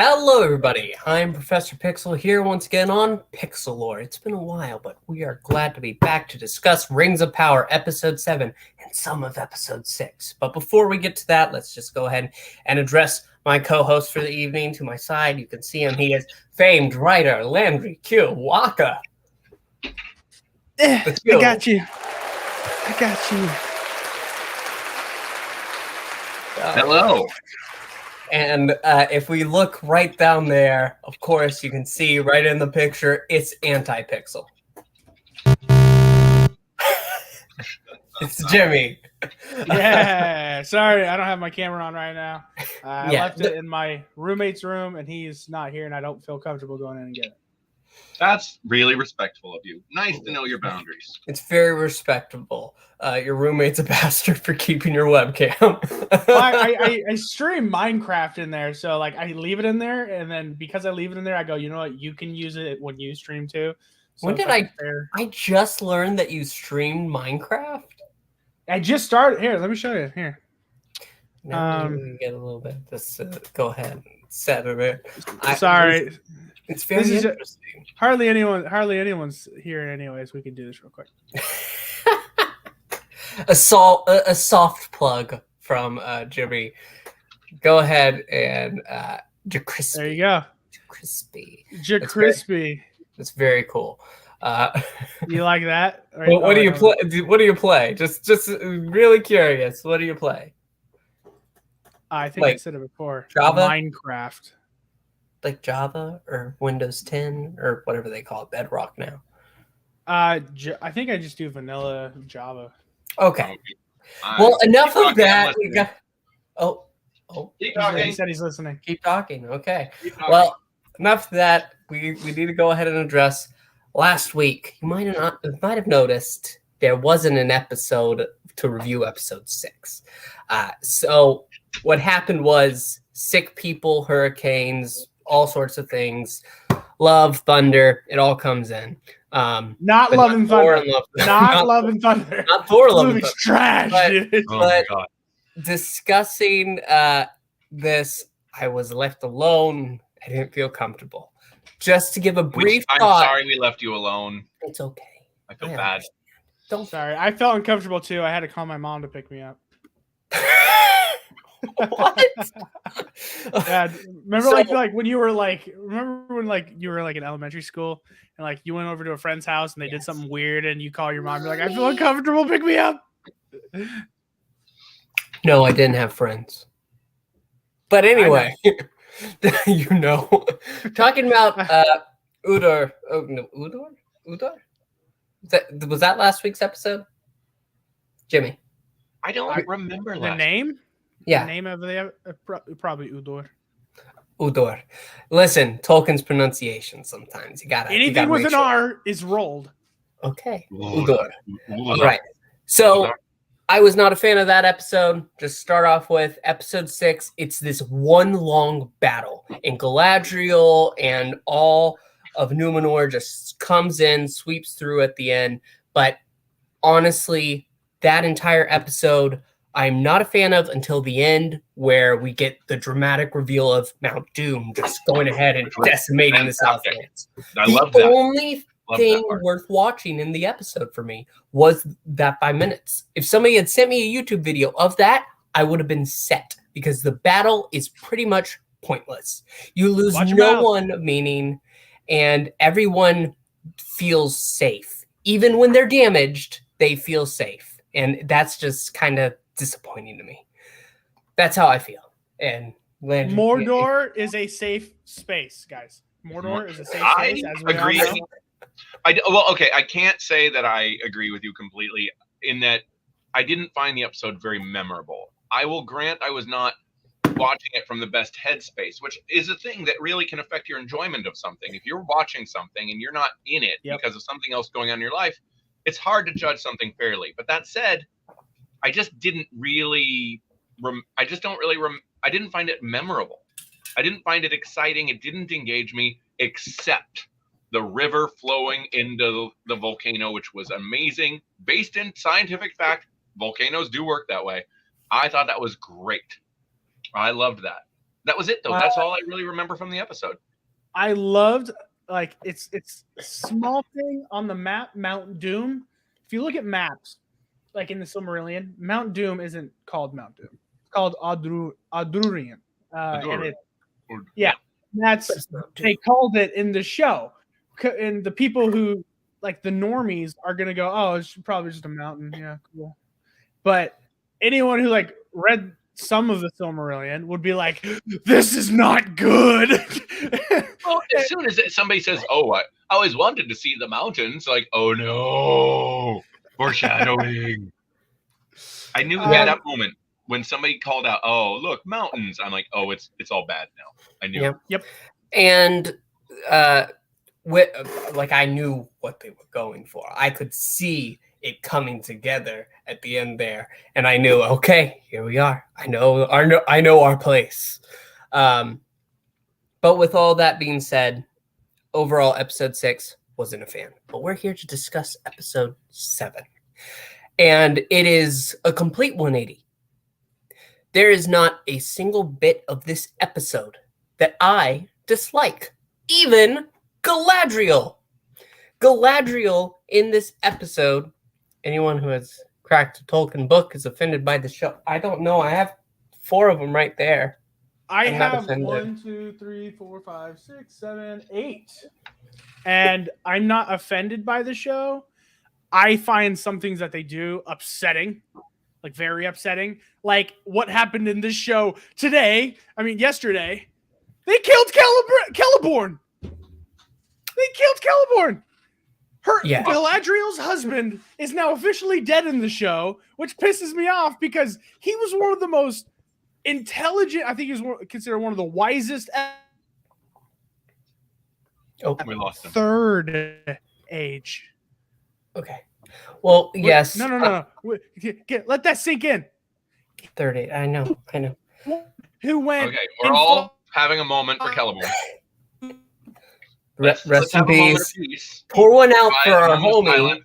Hello, everybody. I'm Professor Pixel here once again on Pixel Lore. It's been a while, but we are glad to be back to discuss Rings of Power, Episode 7, and some of Episode 6. But before we get to that, let's just go ahead and address my co-host for the evening. To my side, you can see him. He is famed writer Landry Q. Waka. I got you. Hello. And if we look right down there, of course, you can see right in the picture, it's anti-pixel. It's Jimmy. Yeah, sorry, I don't have my camera on right now. I left it in my roommate's room, and he's not here, and I don't feel comfortable going in and getting it. That's really respectful of you. Nice to know your boundaries. It's very respectable. Your roommate's a bastard for keeping your webcam. Well, I stream Minecraft in there, so like I leave it in there, and then because I leave it in there, I go, you know what, you can use it when you stream too. So when did I just learned that you streamed Minecraft? I just started. Here, let me show you. Here. Now we get a little bit. This go ahead and set it. Sorry. It's very interesting. Hardly anyone's here anyways. We can do this real quick. a soft plug from Jimmy. Go ahead and Jacrispy. There you go. Jacrispy. That's very cool. You like that? What do you play? What do you play? Just really curious. What do you play? I think I said it before. Java? Minecraft. Like Java or Windows 10 or whatever they call it, Bedrock now. I think I just do vanilla Java. Okay. Well, enough of that. Keep talking. He said he's listening. Keep talking. Okay. Well, enough of that. We need to go ahead and address last week. You might have noticed there wasn't an episode to review episode 6. So what happened was sick people, hurricanes, all sorts of things, love, thunder, it all comes in. Not Love and Thunder. Not Love and Thunder. Not Thor Love and Thunder. Trash, dude. But discussing this, I was left alone. I didn't feel comfortable. Just to give a brief thought. I'm sorry we left you alone. It's okay. I feel bad. Sorry, I felt uncomfortable too. I had to call my mom to pick me up. What? Yeah, remember like when you were you were in elementary school and like you went over to a friend's house and they did something weird and you call your mom, you're like, I feel uncomfortable, pick me up. No, I didn't have friends. But anyway, talking about Udor. Oh no, Udor? Was that last week's episode? Jimmy. I don't remember the name. Yeah. The name of the probably Udor. Udor. Listen, Tolkien's pronunciation sometimes. You gotta anything with an R is rolled. Okay. Udor. All right. So I was not a fan of that episode. Just start off with episode 6. It's this one long battle, and Galadriel and all of Numenor just comes in, sweeps through at the end. But honestly, that entire episode, I'm not a fan of until the end, where we get the dramatic reveal of Mount Doom just going ahead and decimating the Southlands. I love that. The only thing worth watching in the episode for me was that 5 minutes. If somebody had sent me a YouTube video of that, I would have been set, because the battle is pretty much pointless. You lose no one meaning, and everyone feels safe. Even when they're damaged, they feel safe. And that's just kind of disappointing to me. That's how I feel. And Landry, Mordor is a safe space, guys. Mordor is a safe space. As we agree. All know. I can't say that I agree with you completely in that I didn't find the episode very memorable. I will grant I was not watching it from the best headspace, which is a thing that really can affect your enjoyment of something. If you're watching something and you're not in it because of something else going on in your life, it's hard to judge something fairly. But that said, I just didn't really, I didn't find it memorable. I didn't find it exciting. It didn't engage me, except the river flowing into the volcano, which was amazing. Based in scientific fact, volcanoes do work that way. I thought that was great. I loved that. That was it, though. That's all I really remember from the episode. I loved, like, it's a small thing on the map, Mount Doom. If you look at maps, like in the Silmarillion, Mount Doom isn't called Mount Doom. It's called Adurian. And that's they called it in the show. And the people who, like the normies, are gonna go, oh, it's probably just a mountain. Yeah, cool. But anyone who like read some of the Silmarillion would be like, this is not good. Well, as soon as somebody says, oh, I always wanted to see the mountains, like, oh no, foreshadowing. I knew at that moment when somebody called out, oh, look, mountains. I'm like, oh, it's all bad now. I knew. Yep. And like I knew what they were going for. I could see it coming together at the end there, and I knew, okay, here we are. I know our place. But with all that being said, overall, episode 6 wasn't a fan. But we're here to discuss episode 7, and it is a complete 180. There is not a single bit of this episode that I dislike, even Galadriel. Galadriel in this episode, anyone who has cracked a Tolkien book is offended by the show. I don't know. I have 4 of them right there. I have 1, 2, 3, 4, 5, 6, 7, 8. And I'm not offended by the show. I find some things that they do upsetting, like very upsetting. Like what happened in this show yesterday. They killed Celeborn. Galadriel's husband is now officially dead in the show, which pisses me off because he was one of the most intelligent. I think he was considered one of the wisest. We lost him. Third age. Okay. Well, yes. No. Let that sink in. Third age. I know. Who went? Okay, we're all having a moment for Celeborn. Rest in peace. Pour one out for our homie.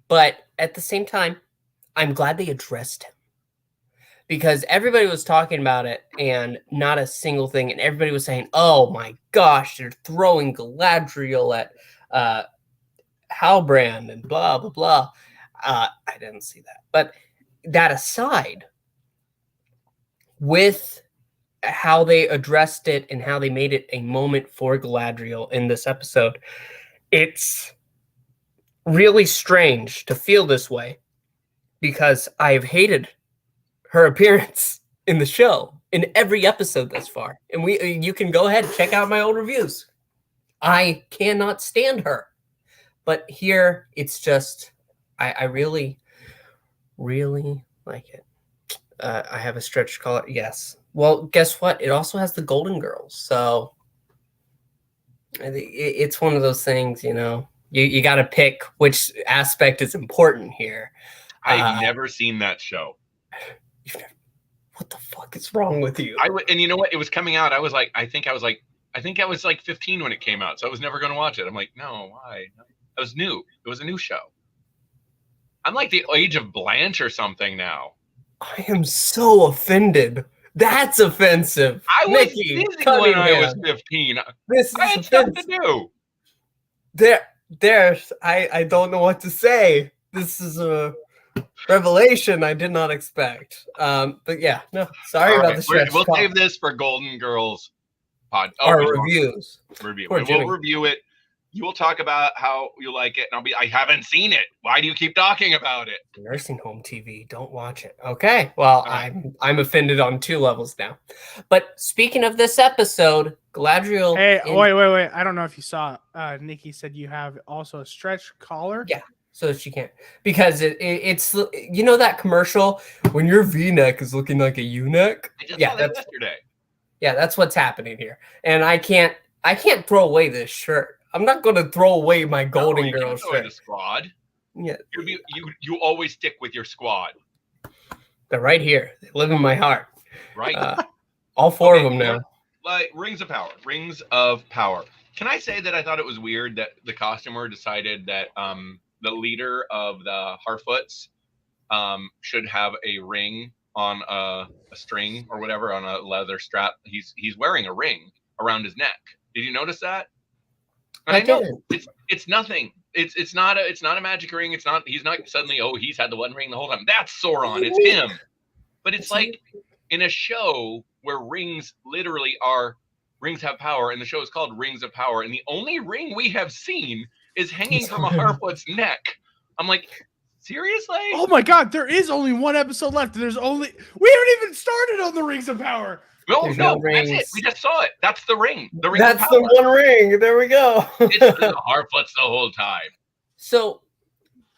But at the same time, I'm glad they addressed him. Because everybody was talking about it and not a single thing. And everybody was saying, oh my gosh, they're throwing Galadriel at Halbrand and blah, blah, blah. I didn't see that. But that aside, with how they addressed it and how they made it a moment for Galadriel in this episode, it's really strange to feel this way because I've hated her appearance in the show in every episode thus far. And you can go ahead and check out my old reviews. I cannot stand her. But here it's just, I really, really like it. I have a stretch collar. Yes. Well, guess what? It also has the Golden Girls. So it's one of those things, you got to pick which aspect is important here. I've never seen that show. What the fuck is wrong with you? And you know what? It was coming out. I think I was like 15 when it came out. So I was never going to watch it. I'm like, no, why? It was new. It was a new show. I'm like the age of Blanche or something now. I am so offended. That's offensive. I was busy when I was 15. I had stuff to do. I don't know what to say. This is a revelation I did not expect. But yeah, no, sorry about the stretch. We'll save this for Golden Girls reviews. We'll review it. You will talk about how you like it, and I haven't seen it. Why do you keep talking about it? Nursing home TV, don't watch it. Okay, well, I'm offended on 2 levels now. But speaking of this episode, Galadriel. Hey, wait! I don't know if you saw. Nikki said you have also a stretch collar. Yeah, so that she can't, because it's that commercial when your V-neck is looking like a U-neck. That's yesterday. Yeah, that's what's happening here, and I can't throw away this shirt. I'm not going to throw away my Golden Girls shirt. The squad. Yeah, you always stick with your squad. They're right here. They live in my heart. Right. All 4 of them now. Like Rings of Power. Can I say that I thought it was weird that the costumer decided that the leader of the Harfoots should have a ring on a string or whatever, on a leather strap. He's wearing a ring around his neck. Did you notice that? And I know it's nothing. It's not a magic ring. He's not suddenly, oh, he's had the one ring the whole time. That's Sauron. It's him. But it's like in a show where rings literally are rings have power, and the show is called Rings of Power, and the only ring we have seen is hanging from a Harfoot's neck. I'm like, seriously? Oh my God, there is only one episode left. We haven't even started on the Rings of Power. No, that's it. We just saw it. That's the ring. The ring. That's the one ring. There we go. It's the Harfoots the whole time. So,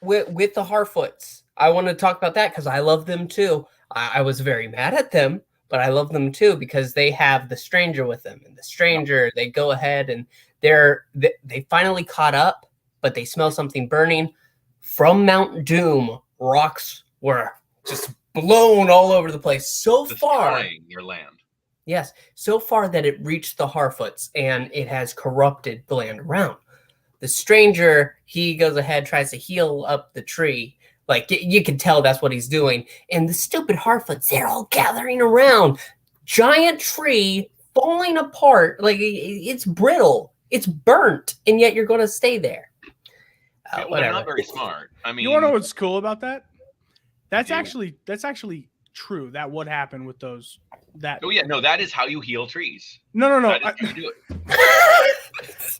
with the Harfoots, I want to talk about that because I love them too. I was very mad at them, but I love them too because they have the stranger with them, and the stranger, they go ahead and they finally caught up, but they smell something burning from Mount Doom. Rocks were just blown all over the place so far. Your land. Yes, so far that it reached the Harfoots and it has corrupted the land around. The stranger, he goes ahead, tries to heal up the tree. Like, you can tell that's what he's doing. And the stupid Harfoots, they're all gathering around. Giant tree falling apart. Like, it's brittle. It's burnt. And yet you're going to stay there. Well, they're not very smart. I mean, you want to know what's cool about that? That's actually true. That would happen with those. Oh yeah, no, that is how you heal trees. No. That is how you do it.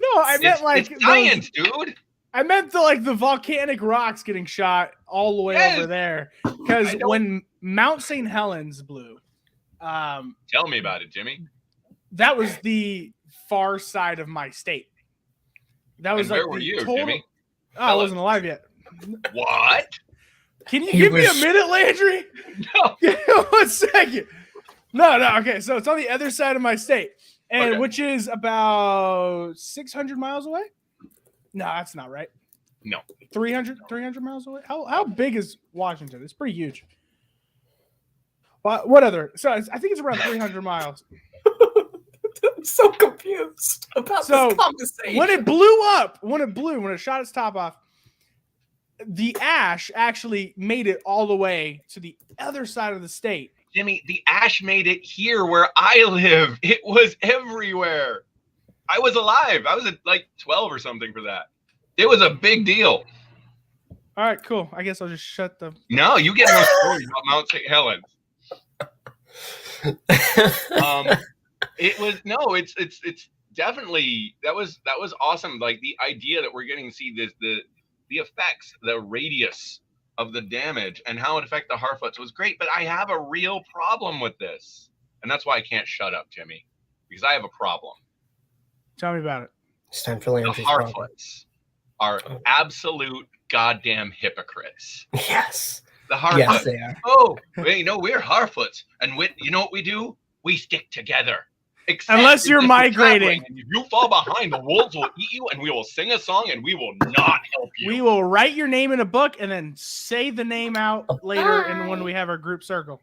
No, I meant like it's science, dude. I meant the volcanic rocks getting shot all the way over there. Because when Mount St. Helens blew, tell me about it, Jimmy. That was the far side of my state. That was where were you, Jimmy? Oh, I wasn't alive yet. What? Can you give me a minute, Landry? No. 1 second. No. Okay, so it's on the other side of my state, and which is about 600 miles away. No, that's not right. No. 300 miles away. How big is Washington? It's pretty huge. But what other? So I think it's around 300 miles. I'm so confused about this conversation. When it shot its top off, the ash actually made it all the way to the other side of the state. Jimmy, the ash made it here where I live. It was everywhere. I was alive. I was at like 12 or something for that. It was a big deal. All right, cool. I guess I'll just shut the... No, you get no stories about Mount St. Helens. It's definitely that was awesome. Like the idea that we're getting to see the effects, the radius of the damage and how it affected the Harfoots was great. But I have a real problem with this, and that's why I can't shut up, Jimmy, because I have a problem. Tell me about it. It's time for Landry's The Harfoots are absolute goddamn hypocrites. Yes. The Harfoots. Yes, they are. Oh, we're Harfoots, and you know what we do? We stick together. Unless you're migrating. And if you fall behind, the wolves will eat you, and we will sing a song, and we will not help you. We will write your name in a book and then say the name out later and when we have our group circle.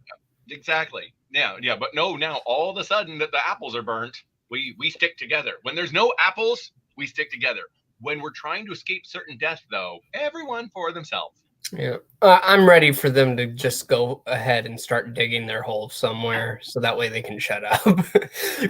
Exactly. Yeah. But no, now all of a sudden that the apples are burnt, we stick together. When there's no apples, we stick together. When we're trying to escape certain death, though, everyone for themselves. Yeah, I'm ready for them to just go ahead and start digging their hole somewhere, so that way they can shut up.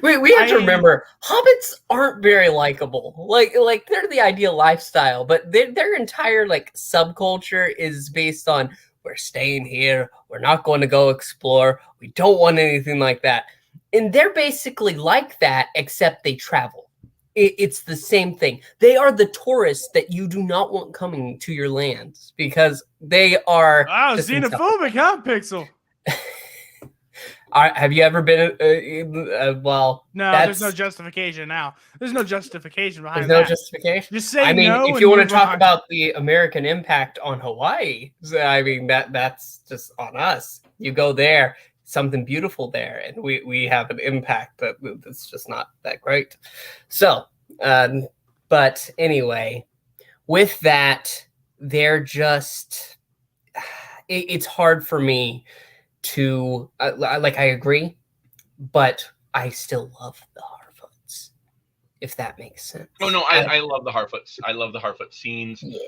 we have to remember, hobbits aren't very likable. Like they're the ideal lifestyle, but their entire subculture is based on we're staying here, we're not going to go explore, we don't want anything like that, and they're basically like that, except they travel. It's the same thing. They are the tourists that you do not want coming to your lands because they are. Wow, xenophobic, huh, Pixel? Have you ever been? Well, no. There's no justification now. There's no justification behind that. There's no justification. Just say I mean, no if you want to talk about the American impact on Hawaii, I mean that's just on us. You go there. Something beautiful there, and we have an impact, but it's just not that great. So, but anyway, with that, they're just, it's hard for me to, I agree, but I still love the Harfoots, if that makes sense. No, I love the Harfoots. I love the Harfoot scenes. Yeah.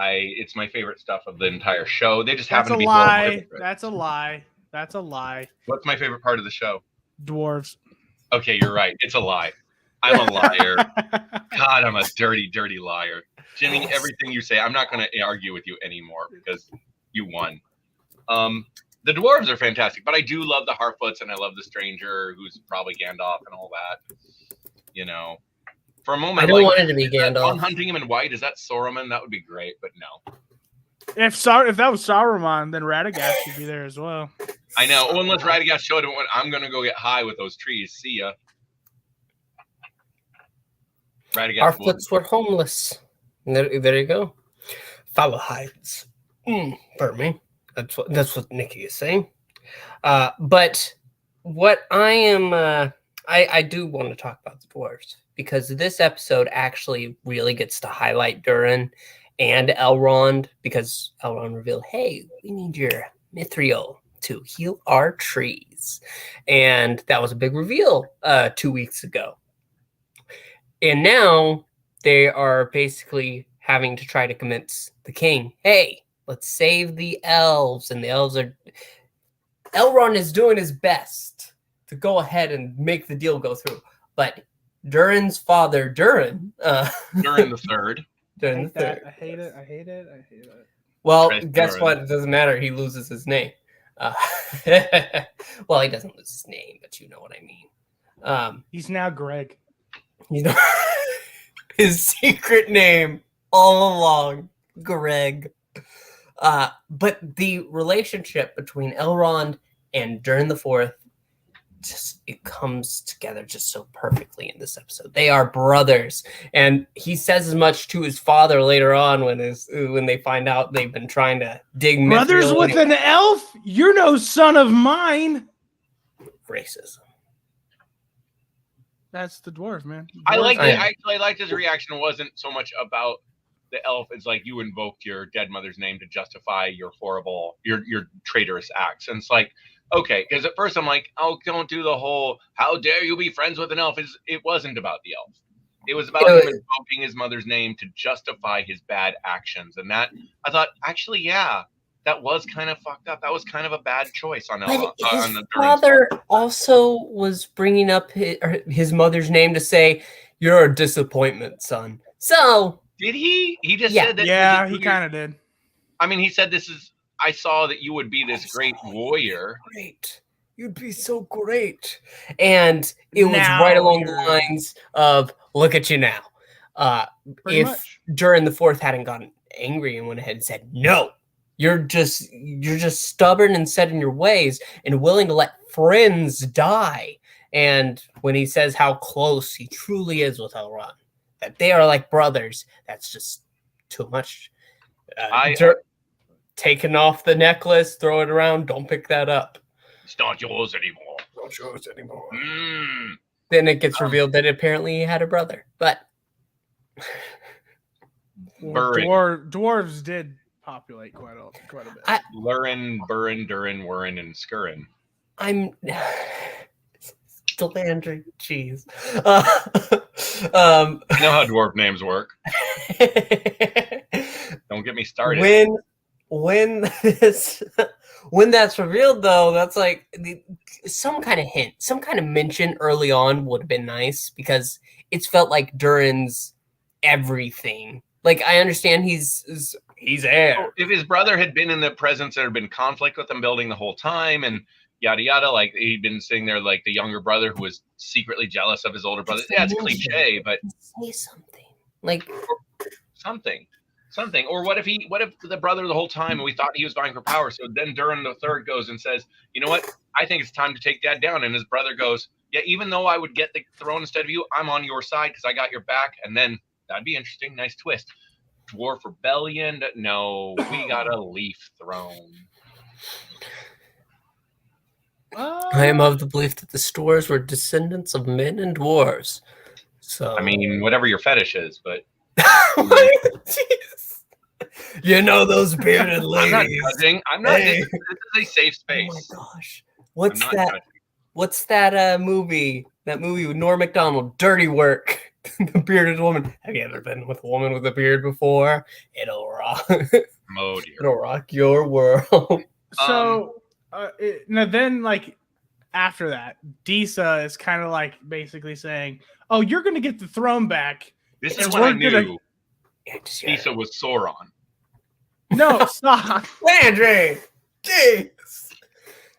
It's my favorite stuff of the entire show. They just happen to be lie. That's a lie. That's a lie. What's my favorite part of the show? Dwarves. Okay, you're right. It's a lie. I'm a liar. God, I'm a dirty, dirty liar. Jimmy, everything you say, I'm not going to argue with you anymore because you won. The dwarves are fantastic, but I do love the Harfoots, and I love the stranger who's probably Gandalf and all that. You know, for a moment, I don't want it to be Gandalf. One hunting him in white, is that Saruman? That would be great, but no. If that was Saruman, then Radagast should be there as well. I know. Oh, unless Radagast showed him, I'm going to go get high with those trees. See ya. Our foots were homeless. There you go. Follow hides. For me. That's what Nikki is saying. But what I am, I do want to talk about the dwarves because this episode actually really gets to highlight Durin and Elrond because Elrond revealed, hey, we need your mithril to heal our trees. And that was a big reveal 2 weeks ago. And now they are basically having to try to convince the king, hey, let's save the elves. And the elves are... Elrond is doing his best to go ahead and make the deal go through. But Durin's father, Durin... Durin the Third. Durin the Third. I hate it. Well, guess what? It doesn't matter. He loses his name. Well, he doesn't lose his name, but you know what I mean. He's now Greg. You know, his secret name all along, Greg. But the relationship between Elrond and Durin the Fourth, it comes together just so perfectly in this episode. They are brothers, and he says as much to his father later on when they find out they've been trying to dig brothers with an elf. You're no son of mine. Racism. That's the dwarf, man. I liked his reaction. It wasn't so much about the elf. It's like you invoked your dead mother's name to justify your horrible, your traitorous acts. And it's like, okay, because at first I'm like, oh, don't do the whole, how dare you be friends with an elf. It wasn't about the elf. It was about him invoking his mother's name to justify his bad actions. And that, I thought, actually, yeah, that was kind of fucked up. That was kind of a bad choice on Elrond. His father also was bringing up his mother's name to say, you're a disappointment, son. So... Did he? He just said that. Yeah, he kind of did. I mean, he said I saw that you would be this great warrior. Great. You'd be so great. And it was right along the lines of, look at you now. If Durin the Fourth hadn't gotten angry and went ahead and said, no, you're just stubborn and set in your ways and willing to let friends die. And when he says how close he truly is with Elrond, that they are like brothers, that's just too much. Taking off the necklace, throw it around, don't pick that up. It's not yours anymore. Not yours anymore. Then it gets revealed that apparently he had a brother. But dwarves did populate quite a bit. Lurin, Burin, Durin, Wurin, and Skurin. I'm the Landry. Jeez. You know how dwarf names work. Don't get me started. When that's revealed, though, that's like some kind of hint, some kind of mention early on would have been nice because it's felt like Durin's everything. Like, I understand he's heir. If his brother had been in the presence, there had been conflict with them building the whole time, and yada yada. Like, he'd been sitting there like the younger brother who was secretly jealous of his older brother. Yeah, it's cliche, but say something like something. Or what if the brother the whole time and we thought he was vying for power? So then Durin the Third goes and says, you know what? I think it's time to take Dad down. And his brother goes, yeah, even though I would get the throne instead of you, I'm on your side because I got your back. And then that'd be interesting. Nice twist. Dwarf rebellion. No, we got a leaf throne. I am of the belief that the Stores were descendants of men and dwarves. So I mean, whatever your fetish is, but you know those bearded ladies. I'm not judging. I'm not. Hey. This is a safe space. Oh my gosh, what's that? Judging. What's that movie? That movie with Norm Macdonald, Dirty Work. The bearded woman. Have you ever been with a woman with a beard before? It'll rock. Oh dear. It'll rock your world. So Then like after that, Disa is kind of like basically saying, "Oh, you're gonna get the throne back." This is and when I we're gonna- knew Lisa was Sauron. No, stop. Landry, jeez.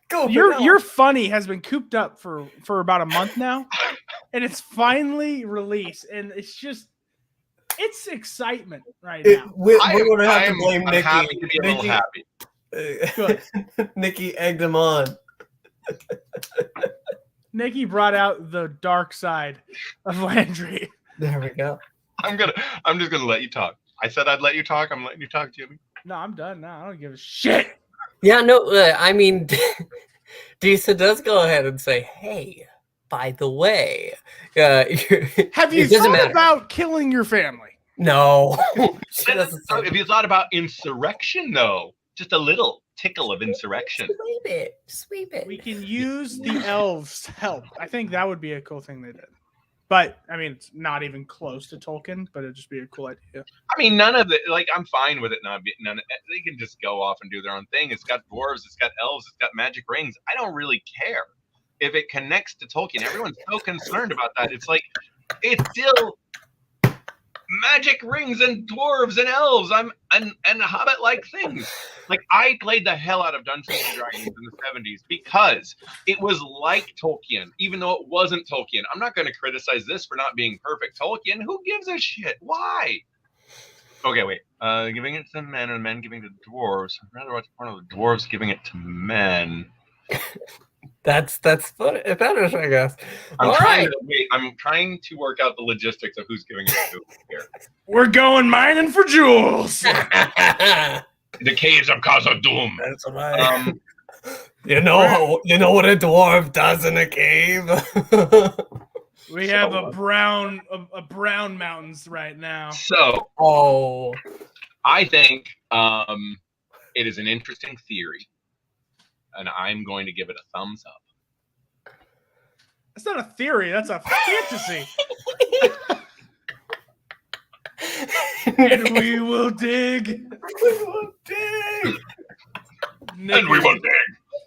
Go. Your funny has been cooped up for about a month now, and it's finally released, and it's excitement right now. We're gonna have to blame I'm Nikki. happy to be a little happy. Good. Nikki egged him on. Nikki brought out the dark side of Landry. There we go. I'm just gonna let you talk. I said I'd let you talk. I'm letting you talk, Jimmy. No, I'm done now. I don't give a shit. Yeah, no, I mean, Disa does go ahead and say, "Hey, by the way, have you thought about killing your family?" No. If you thought about insurrection, though, just a little tickle of insurrection. Sweep it. We can use the elves' help. I think that would be a cool thing they did. But I mean, it's not even close to Tolkien, but it'd just be a cool idea. I mean, none of it. Like, I'm fine with it not being. They can just go off and do their own thing. It's got dwarves, it's got elves, it's got magic rings. I don't really care if it connects to Tolkien. Everyone's so concerned about that. It's like it's still magic rings and dwarves and elves. And Hobbit-like things. Like, I played the hell out of Dungeons and Dragons in the 70s because it was like Tolkien, even though it wasn't Tolkien. I'm not going to criticize this for not being perfect Tolkien. Who gives a shit? Why? Okay, wait. Giving it to men and men giving it to dwarves. I'd rather watch one of the dwarves giving it to men. That's funny. That, I guess. I'm trying to work out the logistics of who's giving it to who here. We're going mining for jewels. The caves of Khazad-dûm. That's right. You know what a dwarf does in a cave. We have a brown mountains right now. So, I think it is an interesting theory, and I'm going to give it a thumbs up. That's not a theory. That's a fantasy. And we will dig. Nikki. And we will dig.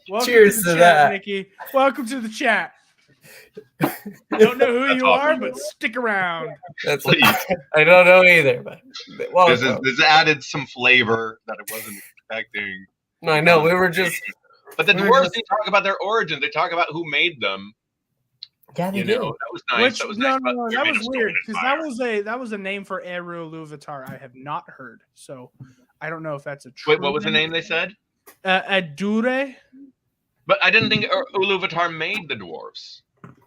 Welcome Cheers to to chat, that. Nikki. Welcome to the chat. I don't know who you are, but stick around. I don't know either, but this added some flavor that I wasn't expecting. I know we were just. But the dwarves, they talk about their origins. They talk about who made them. Yeah, they do. That was nice. That was weird because that was a name for Eru Ilúvatar I have not heard. So I don't know if that's a true. Wait, what was the name they said? Adure. But I didn't think Ilúvatar made the dwarves.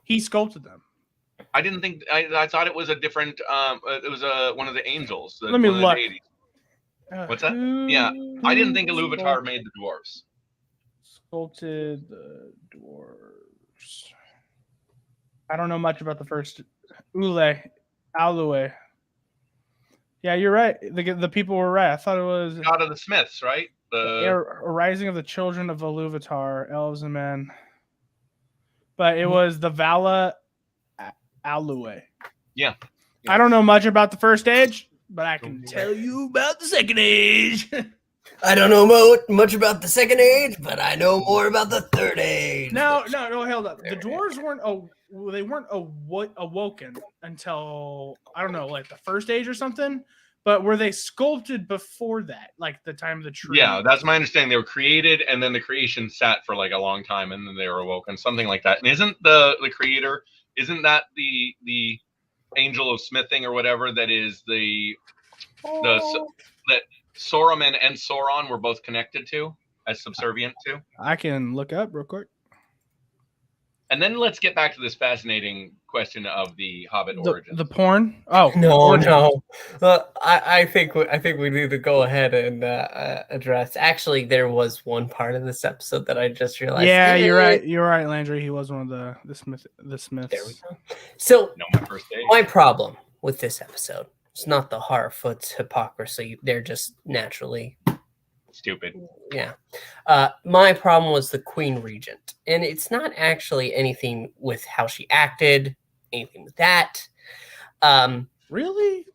He sculpted them. I didn't think. I thought it was a different. It was one of the angels. Let me look. What's that? Yeah, I didn't think Ilúvatar made the dwarves. Sculpted the dwarves. I don't know much about the first Alue. Yeah, you're right. The people were right. I thought it was God of the Smiths, right? The rising of the children of Ilúvatar, elves and men. But it was the Vala Alue. Yeah. I don't know much about the first age, but I can tell you about the second age. I don't know much about the second age, but I know more about the third age. No, hold up. The dwarves weren't awoken until, I don't know, like the first age or something. But were they sculpted before that, like the time of the tree? Yeah, that's my understanding. They were created, and then the creation sat for like a long time, and then they were awoken, something like that. And isn't the creator? Isn't that the angel of smithing or whatever? That is that Saruman and Sauron were both connected to, as subservient to. I can look up real quick. And then let's get back to this fascinating question of the Hobbit origins. The porn? Oh no. I think we need to go ahead and address. Actually, there was one part of this episode that I just realized. Yeah, you're right. You're right, Landry. He was one of the Smiths. There we go. So my first day. My problem with this episode is not the Harfoot's hypocrisy. They're just naturally stupid. Yeah. My problem was the Queen Regent. And it's not actually anything with how she acted, anything with that. Really?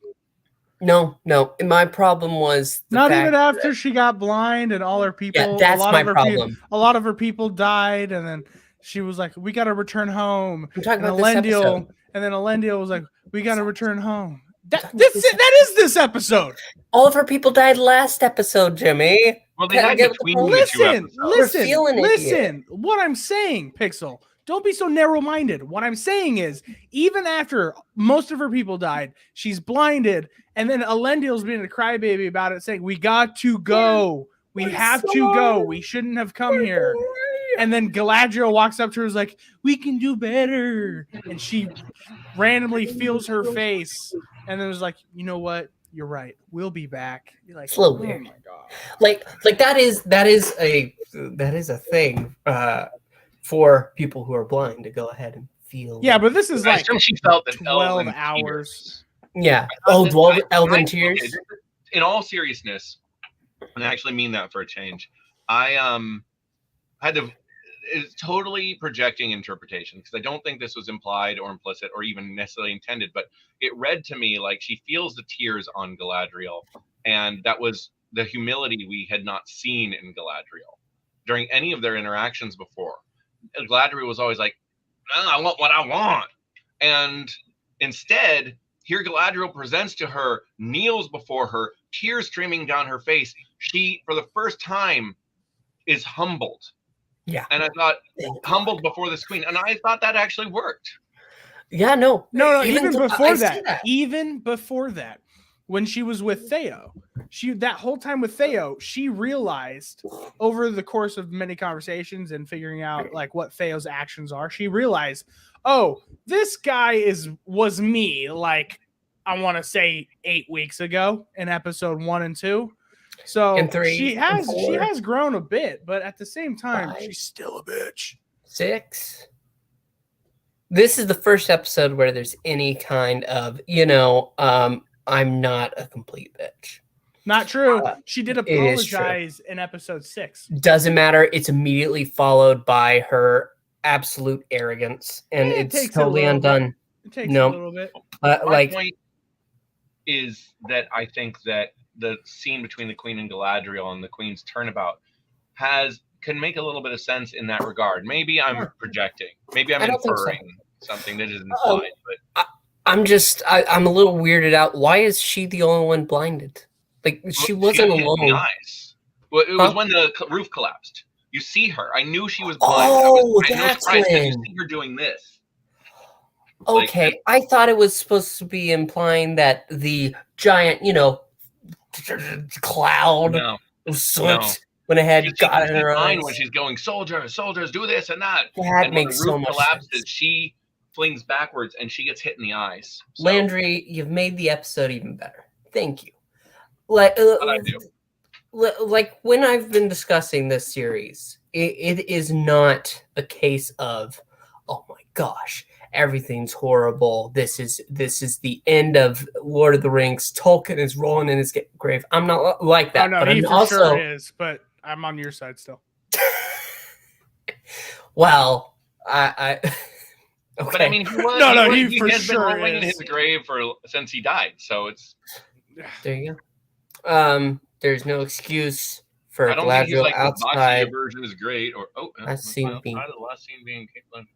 No. My problem was not even after she got blind and all her people. Yeah, that's my problem. A lot of her people died, and then she was like, "We got to return home." I'm talking about this episode. And then Elendil was like, "We got to return home." That is this episode. All of her people died last episode, Jimmy. Well, they died between the two episodes. Listen. What I'm saying, Pixel. Don't be so narrow-minded. What I'm saying is, even after most of her people died, she's blinded, and then Elendil's being a crybaby about it, saying, "We got to go. We have to go. We shouldn't have come here." And then Galadriel walks up to her and is like, "We can do better." And she randomly feels her face, and then was like, "You know what? You're right. We'll be back." You're like, it's a little weird. Oh my god! Like that is a thing for people who are blind to go ahead and feel. Yeah, but this is like she felt that 12 hours. Yeah. 12 elven tears. Okay, in all seriousness, and I actually mean that for a change, I had to. It's totally projecting interpretation because I don't think this was implied or implicit or even necessarily intended, but it read to me like she feels the tears on Galadriel, and that was the humility we had not seen in Galadriel during any of their interactions before. Galadriel was always like, "No, I want what I want," and instead, here Galadriel presents to her, kneels before her, tears streaming down her face. She, for the first time, is humbled. Yeah. And I thought, humbled before this queen. And I thought that actually worked. Yeah, no. Even before that, when she was with Theo, that whole time with Theo, she realized over the course of many conversations and figuring out like what Theo's actions are, she realized, oh, this guy was me, like I want to say 8 weeks ago in episode 1 and 2. So and 3, she has grown a bit, but at the same time, 5, she's still a bitch. 6. This is the first episode where there's any kind of, I'm not a complete bitch. Not true. She did apologize in episode 6. Doesn't matter. It's immediately followed by her absolute arrogance, and it's totally undone. It takes a little bit. My point is that I think that the scene between the Queen and Galadriel and the Queen's turnabout can make a little bit of sense in that regard. Maybe I'm projecting. Maybe I'm inferring something that isn't implied. But I'm a little weirded out. Why is she the only one blinded? Like she wasn't alone. Well, it was when the roof collapsed. You see her. I knew she was blind. That's when you see her doing this. Okay, I thought it was supposed to be implying that the giant, cloud of soot went ahead, got in her eyes. When she's going, soldiers, do this and that. That makes so much collapses, sense. She flings backwards and she gets hit in the eyes. So, Landry, you've made the episode even better. Thank you. Like when I've been discussing this series, it is not a case of, oh my gosh, everything's horrible. This is the end of Lord of the Rings. Tolkien is rolling in his grave. I'm not like that. Oh, no, but he I'm for also sure is. But I'm on your side still. Well, I okay. But I mean, he for has been rolling in his grave since he died. So it's there you go. There's no excuse for I don't Galadriel think he's like outside. The version is great, or The last scene being Caitlin.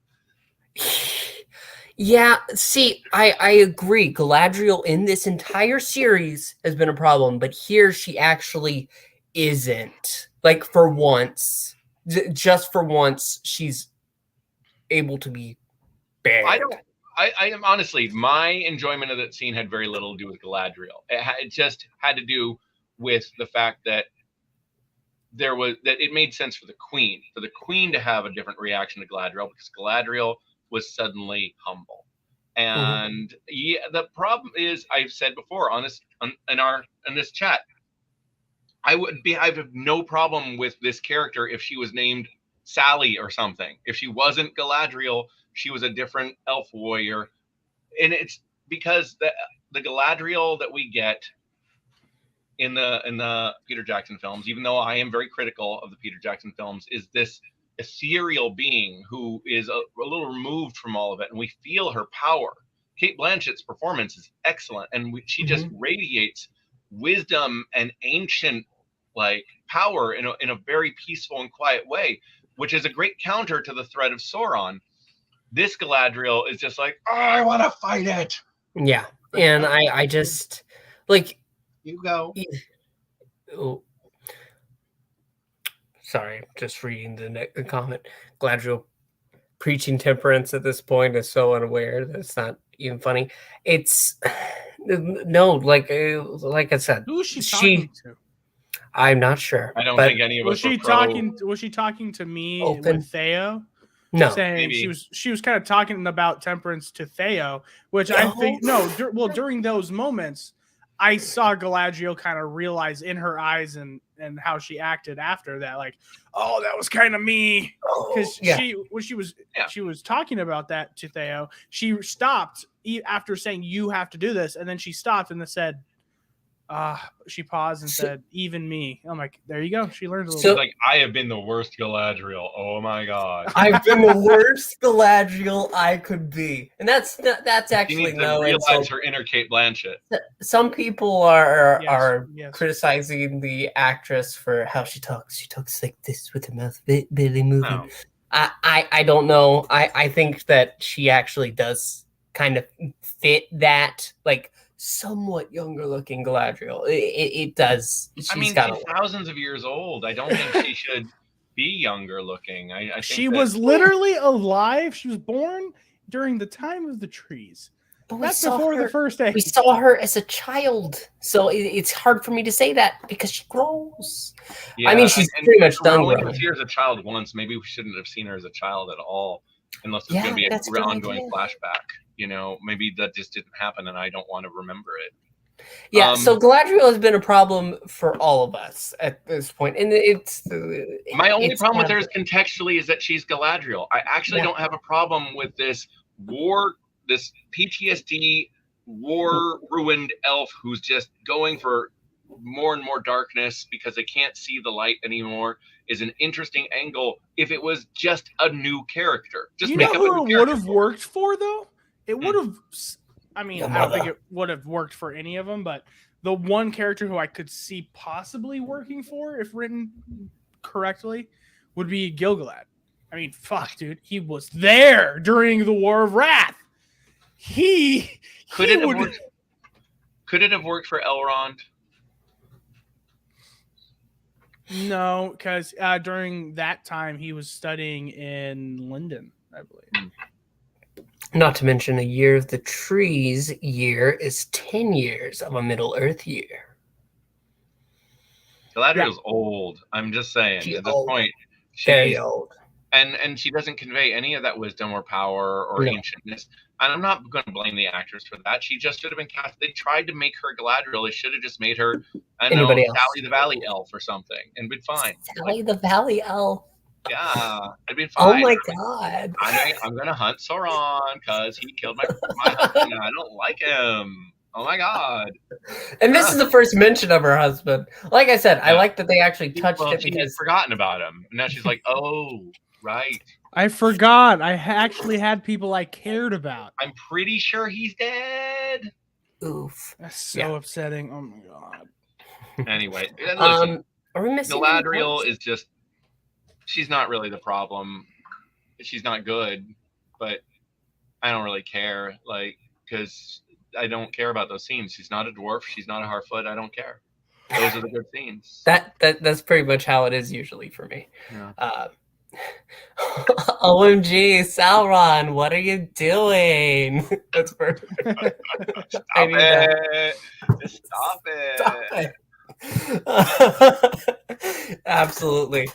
Yeah, see, I agree. Galadriel in this entire series has been a problem, but here she actually isn't. Like for once, just for once, she's able to be bad. I am honestly, my enjoyment of that scene had very little to do with Galadriel. It just had to do with the fact that it made sense for the Queen to have a different reaction to Galadriel because Galadriel was suddenly humble. And the problem is, I've said before in this chat, I have no problem with this character if she was named Sally or something. If she wasn't Galadriel, she was a different elf warrior. And it's because the Galadriel that we get in the Peter Jackson films, even though I am very critical of the Peter Jackson films, is this ethereal being who is a little removed from all of it, and we feel her power. Kate Blanchett's performance is excellent, and she just radiates wisdom and ancient like power in a very peaceful and quiet way, which is a great counter to the threat of Sauron. This Galadriel is just like, oh, I want to fight it. Yeah, and I just like you go. Oh, sorry, just reading the comment. Galadriel preaching temperance at this point is so unaware that it's not even funny. It's no, like I said, who is she talking to? I'm not sure. I don't think any of us was she talking to me with Theo? No, saying maybe. she was kind of talking about temperance to Theo, which I think during those moments, I saw Galadriel kind of realize in her eyes and how she acted after that, like, oh, that was kind of me, because she was talking about that to Theo. She stopped after saying you have to do this, and then she stopped and then said, she paused and said, even me. I'm like, there you go. She learned a little bit. Like, I have been the worst Galadriel. Oh my god. I've been the worst Galadriel I could be. And that's actually no realize her inner Kate Blanchett. Some people are criticizing the actress for how she talks. She talks like this with her mouth barely moving. No. I don't know. I think that she actually does kind of fit that, like, somewhat younger looking Galadriel. It does. She's thousands of years old. I don't think she should be younger looking. I think she was literally alive. She was born during the time of the trees. But that's before the first age. We saw her as a child, so it's hard for me to say that because she grows. Yeah, I mean, she's pretty much done. We only see her as a child once. Maybe we shouldn't have seen her as a child at all, unless it's going to be an ongoing flashback. You know, maybe that just didn't happen and I don't want to remember it. Yeah, so Galadriel has been a problem for all of us at this point. And my only problem with her is contextually is that she's Galadriel. I actually don't have a problem with this this PTSD, war-ruined elf who's just going for more and more darkness because they can't see the light anymore is an interesting angle if it was just a new character. Just make up a new character. Would have worked for, though? It would have, I mean, I don't think it would have worked for any of them, but the one character who I could see possibly working for, if written correctly, would be Gil-galad. I mean, fuck, dude. He was there during the War of Wrath. Could it have worked for Elrond? No, because during that time, he was studying in London, I believe. Not to mention a year of the trees year is 10 years of a Middle-earth year. Galadriel's old. I'm just saying. At this point, she's very old. And she doesn't convey any of that wisdom or power or ancientness. And I'm not going to blame the actress for that. She just should have been cast. They tried to make her Galadriel. They should have just made her, I don't know, Sally the Valley Elf or something and been fine. Sally the Valley Elf. Yeah, it'd be fine. Oh my god! I'm gonna hunt Sauron because he killed my husband and I don't like him. Oh my god! And this is the first mention of her husband. Like I said, I like that they actually touched it because she's forgotten about him. And now she's like, oh, right. I forgot. I actually had people I cared about. I'm pretty sure he's dead. Oof. That's so upsetting. Oh my god. Anyway, listen, are we missing Galadriel is just. She's not really the problem. She's not good, but I don't really care, like, because I don't care about those scenes. She's not a dwarf. She's not a Harfoot. I don't care. Those are the good scenes. That's pretty much how it is usually for me. Yeah. OMG, Sauron, what are you doing? That's perfect. Stop it. Just stop it. Absolutely.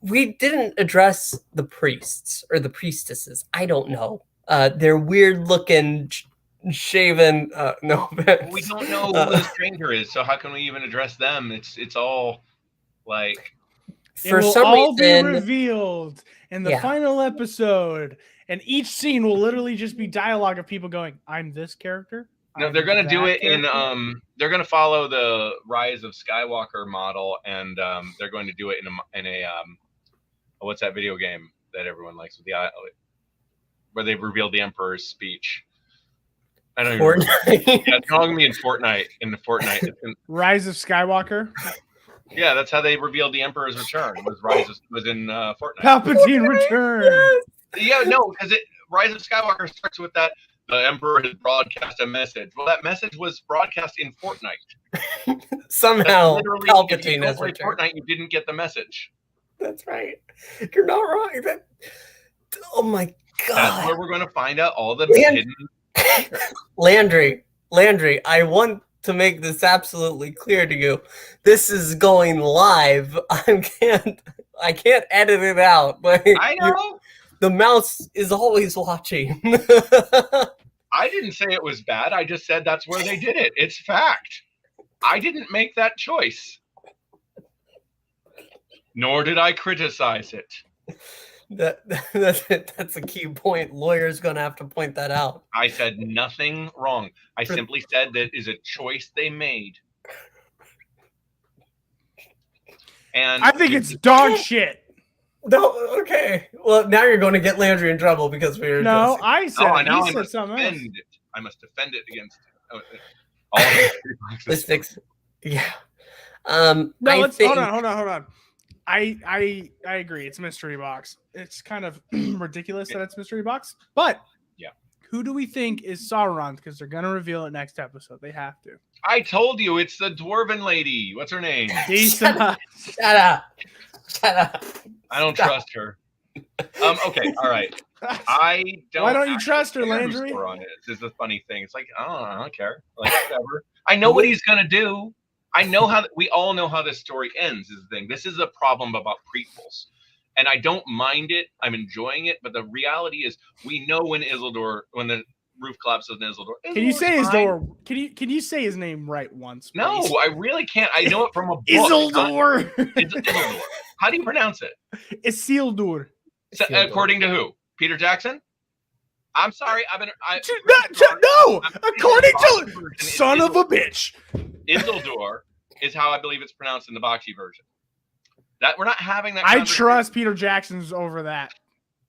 We didn't address the priests or the priestesses. I don't know. They're weird looking, shaven. No, we don't know who the stranger is, so how can we even address them? It's all like for some reason be revealed in the final episode, and each scene will literally just be dialogue of people going, "I'm this character." No, they're going to do it in they're going to follow the Rise of Skywalker model, and they're going to do it in a what's that video game that everyone likes with the where they've revealed the Emperor's speech. I don't even Fortnite. remember. Yeah, it's wrong me in Fortnite. Rise of Skywalker. Yeah, that's how they revealed the Emperor's return. Was in Fortnite. Palpatine return. Yeah, no, because Rise of Skywalker starts with that the Emperor has broadcast a message. Well, that message was broadcast in Fortnite. Somehow, Palpatine if you has play returned. Fortnite, you didn't get the message. That's right. You're not wrong. Oh my god. That's where we're going to find out all the hidden. Landry, I want to make this absolutely clear to you. This is going live. I can't edit it out. But I know. The mouse is always watching. I didn't say it was bad. I just said that's where they did it. It's fact. I didn't make that choice. Nor did I criticize it. That's a key point. Lawyer's going to have to point that out. I said nothing wrong. I simply said that is a choice they made. And I think it's dog shit. No, okay. Well, now you're going to get Landry in trouble because we were. No, I said. Now he said something else. I must defend it against all of this fix. Yeah. No, hold on. I agree. It's mystery box. It's kind of ridiculous that it's mystery box, but yeah. Who do we think is Sauron? Because they're gonna reveal it next episode. They have to. I told you it's the dwarven lady. What's her name? Shut up. I don't trust her. Okay, all right. I don't. Why don't you trust her, Landry? This is the funny thing. It's like I don't care. Like whatever. I know what he's gonna do. I know we all know how this story ends. Is the thing. This is a problem about prequels, and I don't mind it. I'm enjoying it, but the reality is, we know when the roof collapses in Isildur. Can you say his door? Can you say his name right once? Please? No, I really can't. I know it from a book. Isildur. Isildur. How do you pronounce it? Isildur. So, according to who? Peter Jackson? I'm sorry. No. According to son of a bitch. Isildur is how I believe it's pronounced in the Bakshi version. That we're not having that. I trust Peter Jackson's over that.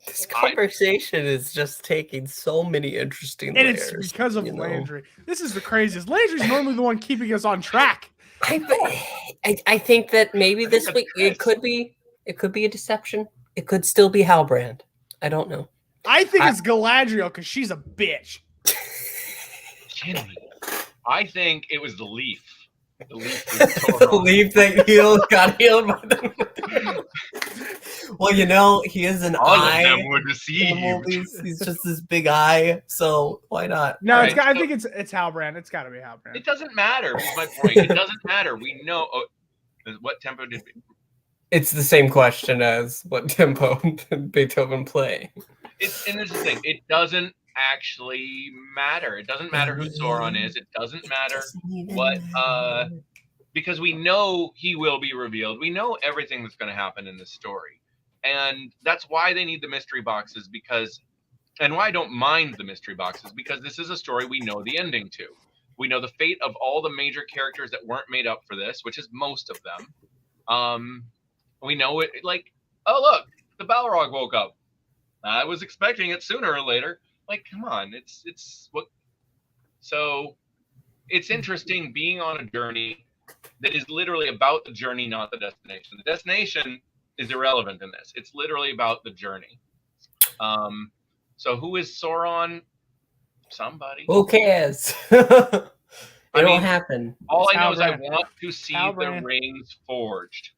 This conversation is just taking so many interesting layers. And it's because of Landry. This is the craziest. Landry's normally the one keeping us on track. I think that maybe this week it could be a deception. It could still be Halbrand. I don't know. I think it's Galadriel because she's a bitch. Jimmy, I think it was the leaf. The leaf, the leaf that got healed by them. Well, he is an all eye. All of them were deceived. He's just this big eye, so why not? No, right. I think it's Halbrand. It's got to be Halbrand. It doesn't matter. Is my point. It doesn't matter. We know what tempo did. It's the same question as what tempo did Beethoven play. And this is the thing. It doesn't actually matter. It doesn't matter who Sauron is. It doesn't matter what because we know he will be revealed. We know everything that's going to happen in this story. And that's why they need the mystery boxes and why I don't mind the mystery boxes, because this is a story we know the ending to. We know the fate of all the major characters that weren't made up for this, which is most of them. We know it oh, look, the Balrog woke up. I was expecting it sooner or later. Like, come on, it's what. So it's interesting being on a journey that is literally about the journey, not the destination. The destination is irrelevant in this. It's literally about the journey. So who is Sauron? Somebody. Who cares? It won't happen. All I know is I want to see the rings forged.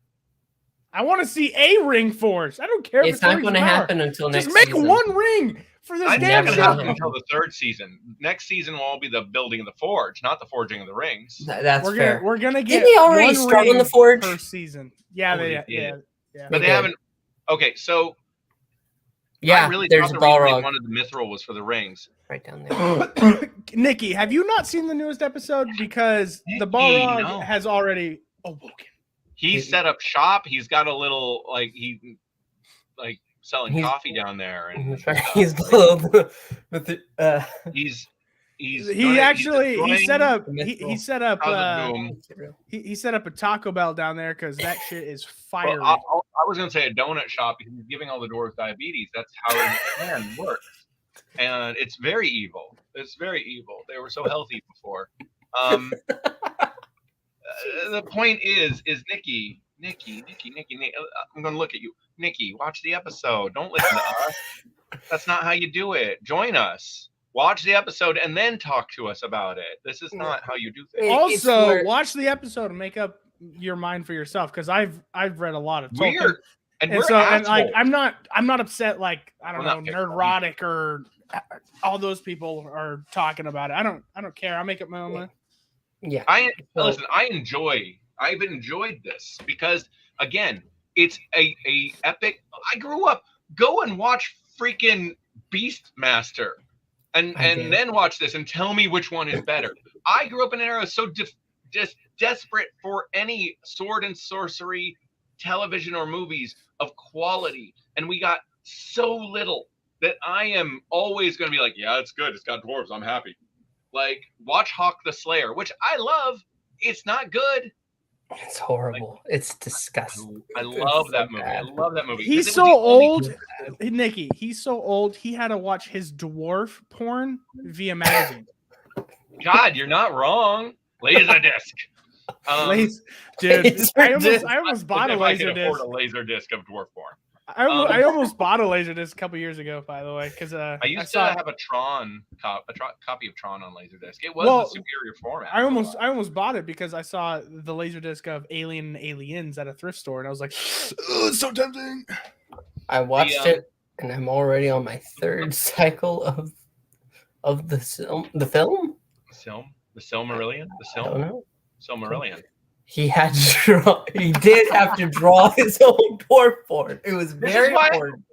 I want to see a ring forged. I don't care. It's not going to happen until next season. Just make one ring for this damn show. show. Until the third season. Next season will all be the building of the forge, not the forging of the rings. That's fair. We're gonna get. Did they already start on the forge per season? Yeah, yeah. But they haven't. Okay, so yeah, I really there's thought the Balrog. One of the mithril was for the rings. Right down there. Nikki, have you not seen the newest episode? Because the Balrog has already awoken. He set up shop. He's got a little selling coffee down there, and he set up a Taco Bell down there because that shit is fire. Well, I was gonna say a donut shop because he's giving all the dwarves diabetes. That's how his plan works. and it's very evil. It's very evil. They were so healthy before. The point is Nikki. I'm going to look at you. Nikki, watch the episode. Don't listen to us. That's not how you do it. Join us. Watch the episode and then talk to us about it. This is not how you do things. Also, watch the episode and make up your mind for yourself, because I've read a lot of Tolkien. Weird. And like I'm not upset like I don't know Nerdrotic or all those people are talking about it. I don't care. I'll make up my own mind. Yeah. Listen, I've enjoyed this because again, it's a epic. I grew up. Go and watch freaking Beastmaster, and then watch this and tell me which one is better. I grew up in an era so just desperate for any sword and sorcery television or movies of quality, and we got so little that I am always going to be like, yeah, it's good. It's got dwarves. I'm happy. Like, watch Hawk the Slayer, which I love. It's not good. It's horrible. Like, it's disgusting. I love that movie. I love that movie. He's so old, Nikki. He's so old. He had to watch his dwarf porn via magazine. God, you're not wrong. Laserdisc. Dude, I almost bought a Laserdisc. A Laserdisc of dwarf porn. I almost bought a Laserdisc a couple years ago, by the way, because I used to have a Tron copy of Tron on Laserdisc. It was the superior format. I almost bought it because I saw the Laserdisc of Alien and Aliens at a thrift store, and I was like, oh, it's so tempting. I watched it, and I'm already on my third cycle of the film. The Silmarillion. I don't know. Silmarillion. He did have to draw his own dwarf porn. It was very important.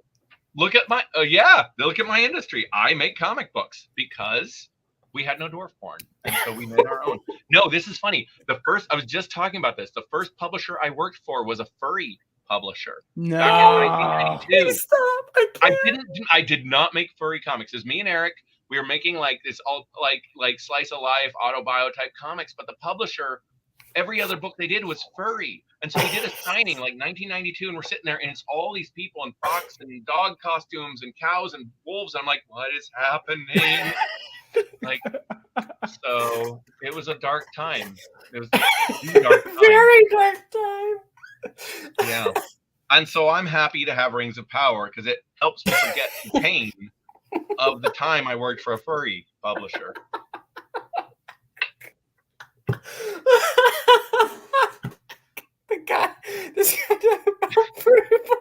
Look at my industry. I make comic books because we had no dwarf porn, and so we made our own. No, this is funny. I was just talking about this. The first publisher I worked for was a furry publisher. No, please stop. I did not make furry comics. It was me and Eric. We were making like this all like slice of life autobio type comics, but the publisher, every other book they did was furry. And so we did a signing like 1992, and we're sitting there, and it's all these people in fox and dog costumes and cows and wolves. I'm like, what is happening? Like, so it was a dark time. It was a dark time. Very dark time. Yeah. And so I'm happy to have Rings of Power because it helps me forget the pain of the time I worked for a furry publisher. This guy talking about furry porn.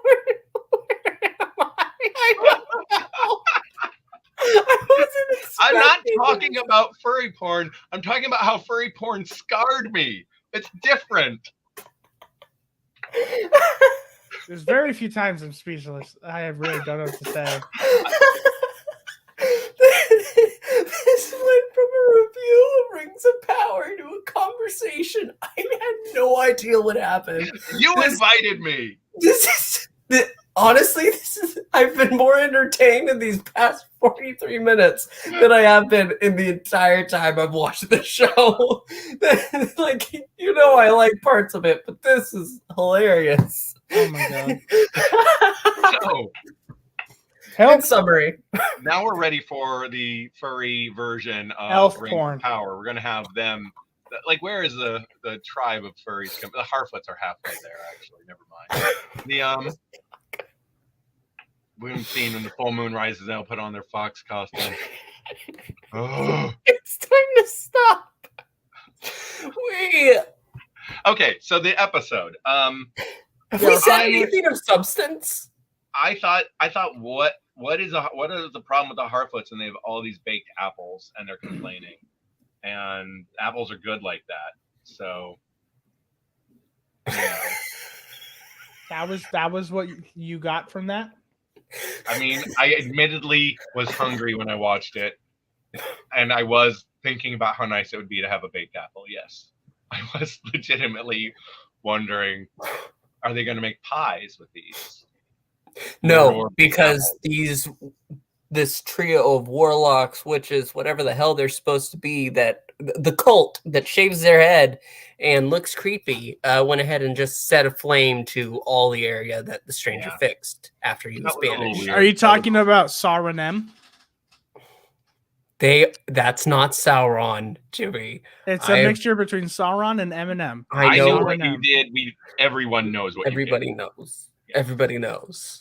Where am I don't know. I'm not talking about furry porn. I'm talking about how furry porn scarred me. It's different. There's very few times I'm speechless. I really don't know what to say. This went from a review of Rings of Power to a conversation. I had no idea what happened. You invited me. Honestly, I've been more entertained in these past 43 minutes than I have been in the entire time I've watched the show. Like, I like parts of it, but this is hilarious. Oh my god. So, in summary, now we're ready for the furry version of Elf Ring porn. of Power. We're gonna have them. Like, where is the tribe of furries? The Harfoots are halfway there, actually. Never mind. We've seen when the full moon rises, they'll put on their fox costume. Oh. It's time to stop. Okay, so the episode. Have we said anything of substance? I thought what is the problem with the Harfoots? And they have all these baked apples, and they're complaining. And apples are good like that. So, that was what you got from that. I mean, I admittedly was hungry when I watched it, and I was thinking about how nice it would be to have a baked apple. Yes, I was legitimately wondering, are they going to make pies with these? No, because this trio of warlocks, witches, whatever the hell they're supposed to be, that the cult that shaves their head and looks creepy, went ahead and just set a flame to all the area that the stranger fixed after he was banished. Are you talking about Saruman? That's not Sauron, Jimmy. It's a mixture between Sauron and Eminem. I know knew what you did. Everyone knows what everybody you did. knows. Everybody knows.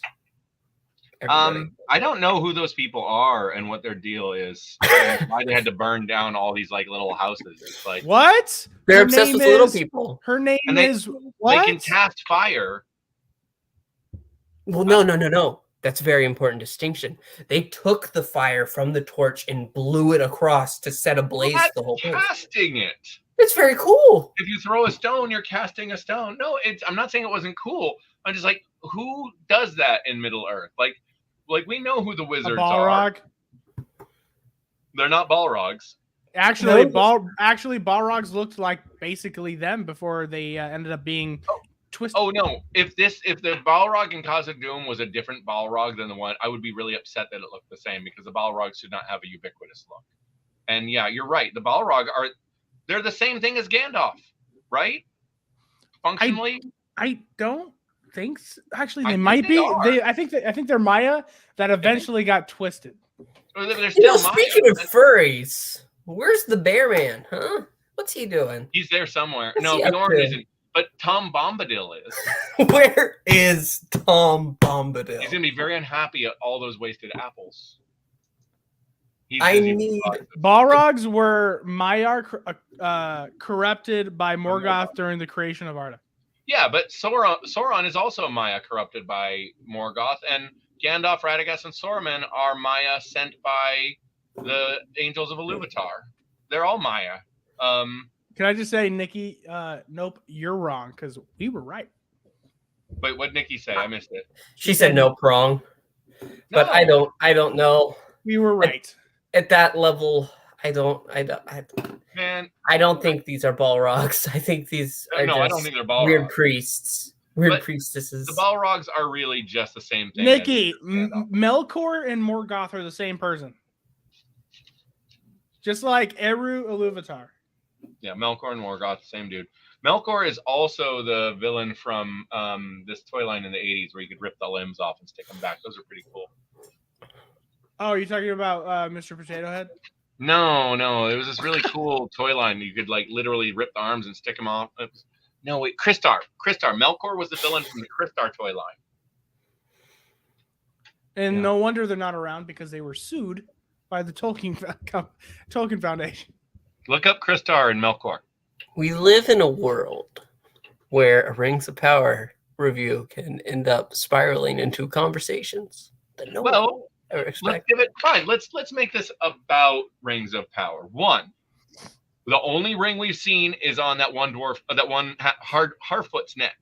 Everybody. I don't know who those people are and what their deal is. And why they had to burn down all these like little houses. It's like what? They're obsessed with little people. Her name is what? They can cast fire. Well, no. That's a very important distinction. They took the fire from the torch and blew it across to set ablaze the whole place. Casting it. It's very cool. If you throw a stone, you're casting a stone. No, I'm not saying it wasn't cool. I'm just like, who does that in Middle Earth? Like we know who the wizards are. They're not Balrogs. Actually, Balrogs looked like basically them before they ended up being twisted. Oh no! If the Balrog in Khazad-dûm was a different Balrog than the one, I would be really upset that it looked the same because the Balrogs should not have a ubiquitous look. And yeah, you're right. The Balrog they're the same thing as Gandalf, right? Functionally, I don't think so. Actually they might be. I think they're Maya that eventually got twisted. They're still Maya. Speaking of furries, where's the bear man? Huh? What's he doing? He's there somewhere. No, Bjorn isn't. But Tom Bombadil is. Where is Tom Bombadil? He's gonna be very unhappy at all those wasted apples. Balrogs were Maiar corrupted by Morgoth during the creation of Arda. Yeah, but Sauron is also Maya corrupted by Morgoth, and Gandalf, Radagast, and Saruman are Maya sent by the Angels of Iluvatar. They're all Maya. Can I just say, Nikki, nope, you're wrong, because we were right. Wait, what'd Nikki say? I missed it. She said nope, wrong. But no. I don't know. We were right. At that level, I don't think these are Balrogs. I think these are I don't think they're Balrogs. Weird priests. Weird priestesses. The Balrogs are really just the same thing. Nikki, Melkor and Morgoth are the same person. Just like Eru Iluvatar. Yeah, Melkor and Morgoth, same dude. Melkor is also the villain from this toy line in the 80s where you could rip the limbs off and stick them back. Those are pretty cool. Oh, are you talking about Mr. Potato Head? No. It was this really cool toy line. You could like literally rip the arms and stick them off. No, wait, Kristar. Melkor was the villain from the Kristar toy line. And no wonder they're not around because they were sued by the Tolkien Foundation. Look up Kristar and Melkor. We live in a world where a Rings of Power review can end up spiraling into conversations that no one ever expected. Let's give it fine. Let's make this about Rings of Power. One, the only ring we've seen is on that one dwarf, that one Harfoot's neck,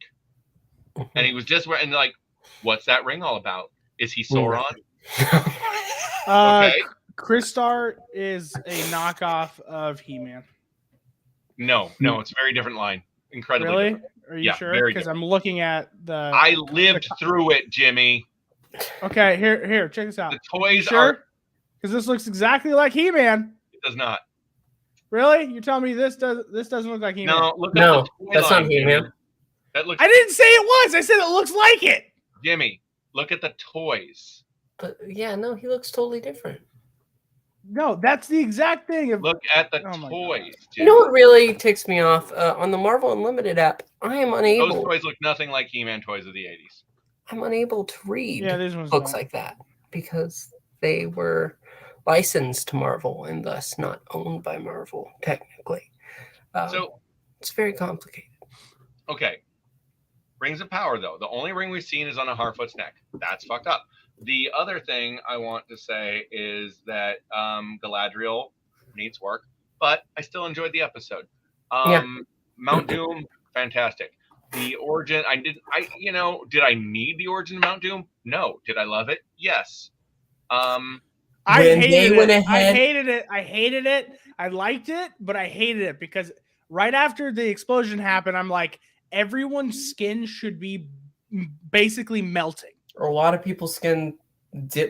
and he was just wearing like, what's that ring all about? Is he Sauron? Okay. Kristar is a knockoff of He-Man. No, it's a very different line. Incredibly really? Different. Are you sure? Because I'm looking at the... I lived through it, Jimmy. Okay, here, check this out. The toys are... Because this looks exactly like He-Man. It does not. Really? You're telling me this doesn't look like He-Man? No, that's not He-Man. That looks... I didn't say it was. I said it looks like it. Jimmy, look at the toys. But yeah, no, he looks totally different. No, that's the exact thing. Look at the toys. You know what really ticks me off? On the Marvel Unlimited app, I am unable... Those toys look nothing like He-Man toys of the 80s. I'm unable to read these books like that because they were licensed to Marvel and thus not owned by Marvel, technically. So it's very complicated. Okay. Rings of Power, though. The only ring we've seen is on a Harfoot's neck. That's fucked up. The other thing I want to say is that Galadriel needs work, but I still enjoyed the episode. Mount Doom, fantastic. The origin, did I need the origin of Mount Doom? No. Did I love it? Yes. I hated it. I liked it, but I hated it because right after the explosion happened, I'm like, everyone's skin should be basically melting. A lot of people's skin, they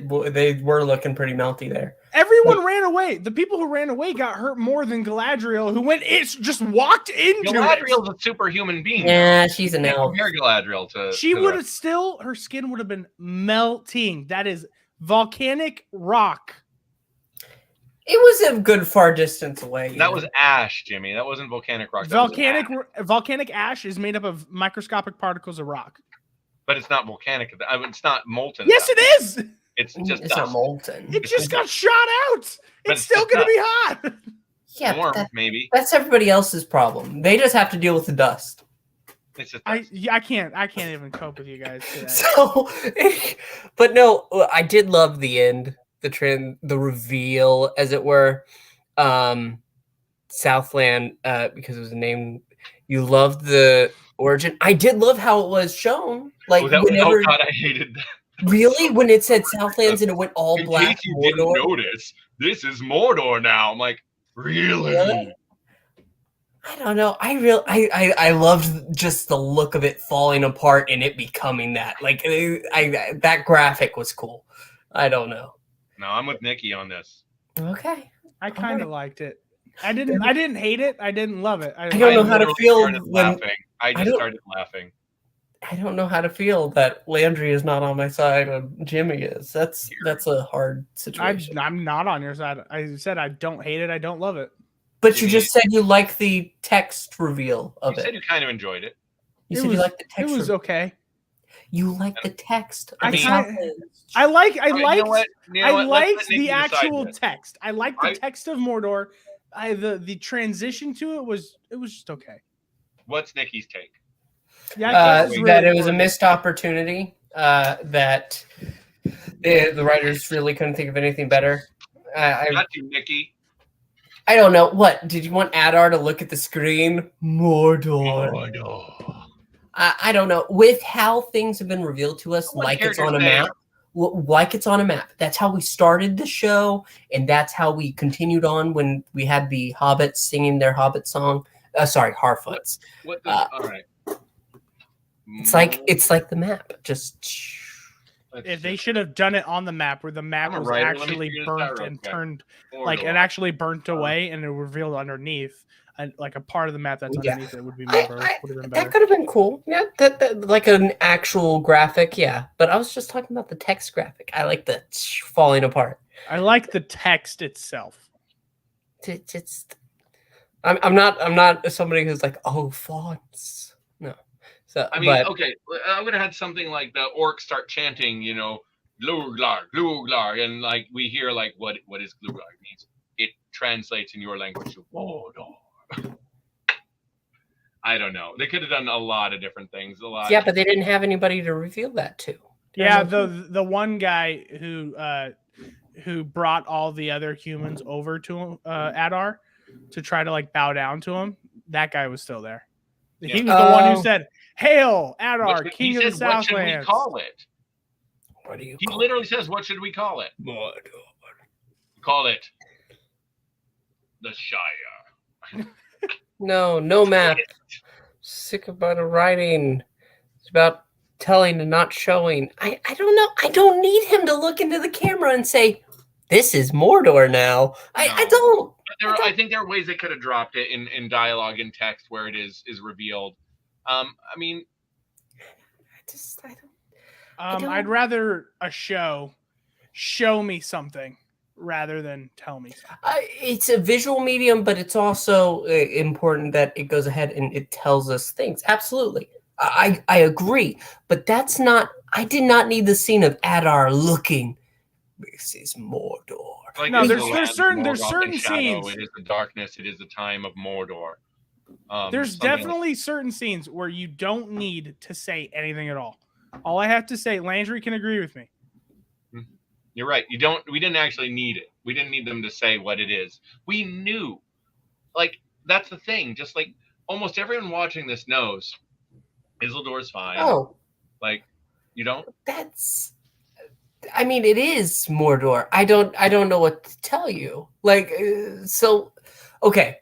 were looking pretty melty there. Everyone ran away. The people who ran away got hurt more than Galadriel, who just walked into Galadriel's a superhuman being. Yeah, she's an elf. Compare Galadriel to... She would have still... Her skin would have been melting. That is volcanic rock. It was a good far distance away. That was ash, Jimmy. That wasn't volcanic rock. Volcanic ash is made up of microscopic particles of rock. But it's not volcanic. I mean, it's not molten. Yes, stuff. it is. It's just it's not molten. It just got shot out. It's still going to be hot. Yeah, warm, maybe. That's everybody else's problem. They just have to deal with the dust. It's just I can't even cope with you guys today. So, but no, I did love the end, the reveal, as it were. Southland, because it was a name. You loved the origin. I did love how it was shown. Like whenever, God, I hated that. Really, when it said Southlands and it went all In black. case you didn't notice, this is Mordor now. I'm like, really? I don't know. I loved just the look of it falling apart and it becoming that. Like that graphic was cool. I don't know. No, I'm with Nikki on this. Okay. I kind of liked it. I didn't hate it. I didn't love it. I don't know how to feel when I just started laughing. I don't know how to feel that Landry is not on my side and Jimmy is. That's a hard situation. I'm not on your side. I said I don't hate it. I don't love it. But you just said you like the text reveal of it. You said you kind of enjoyed it. You said you liked the text. It was okay. You like the text. I liked the actual text. I liked the text of Mordor. The transition to it was just okay. What's Nikki's take? Yeah, that it was a missed opportunity. That the writers really couldn't think of anything better. Not you, Nikki. I don't know. What did you want Adar to look at the screen? Mordor. I don't know. With how things have been revealed to us, like it's on a map. Like it's on a map. That's how we started the show, and that's how we continued on when we had the hobbits singing their hobbit song. Harfoots. All right. It's like the map. Just if they should have done it on the map, where the map was actually burnt and turned, like it actually burnt away, and it revealed underneath, and like a part of the map that's underneath it would be better. That could have been cool. Yeah, that like an actual graphic. Yeah, but I was just talking about the text graphic. I like the falling apart. I like the text itself. I'm not somebody who's like, oh, fonts. No. So I mean, okay, I would have had something like the orcs start chanting, Gluglar, Gluglar, and like we hear like what is Gluglar means. It translates in your language to Mordor. I don't know. They could have done a lot of different things. Yeah, but they didn't have anybody to reveal that to. Yeah, the one guy who brought all the other humans over to Adar to try to like bow down to him. That guy was still there. He was the one who said, "Hail, Adar, King of the Southlands." What should we call it? What do you? He literally says, "What should we call it?" Mordor. Call it the Shire. No map. Sick about the writing. It's about telling and not showing. I don't know. I don't need him to look into the camera and say, "This is Mordor now." I don't. I think there are ways they could have dropped it in dialogue and text where it is revealed. I mean, I'd rather a show me something rather than tell me something. It's a visual medium, but it's also important that it goes ahead and it tells us things. Absolutely. I agree, but that's not. I did not need the scene of Adar looking. This is Mordor. Like no, there's certain scenes. It is the darkness. It is the time of Mordor. There's definitely certain scenes where you don't need to say anything at all. All I have to say, Landry can agree with me. You're right. We didn't actually need it. We didn't need them to say what it is. We knew. Like, that's the thing. Just like almost everyone watching this knows Isildur's fine. Oh. Like, you don't? I mean, it is Mordor. I don't know what to tell you. Like, okay.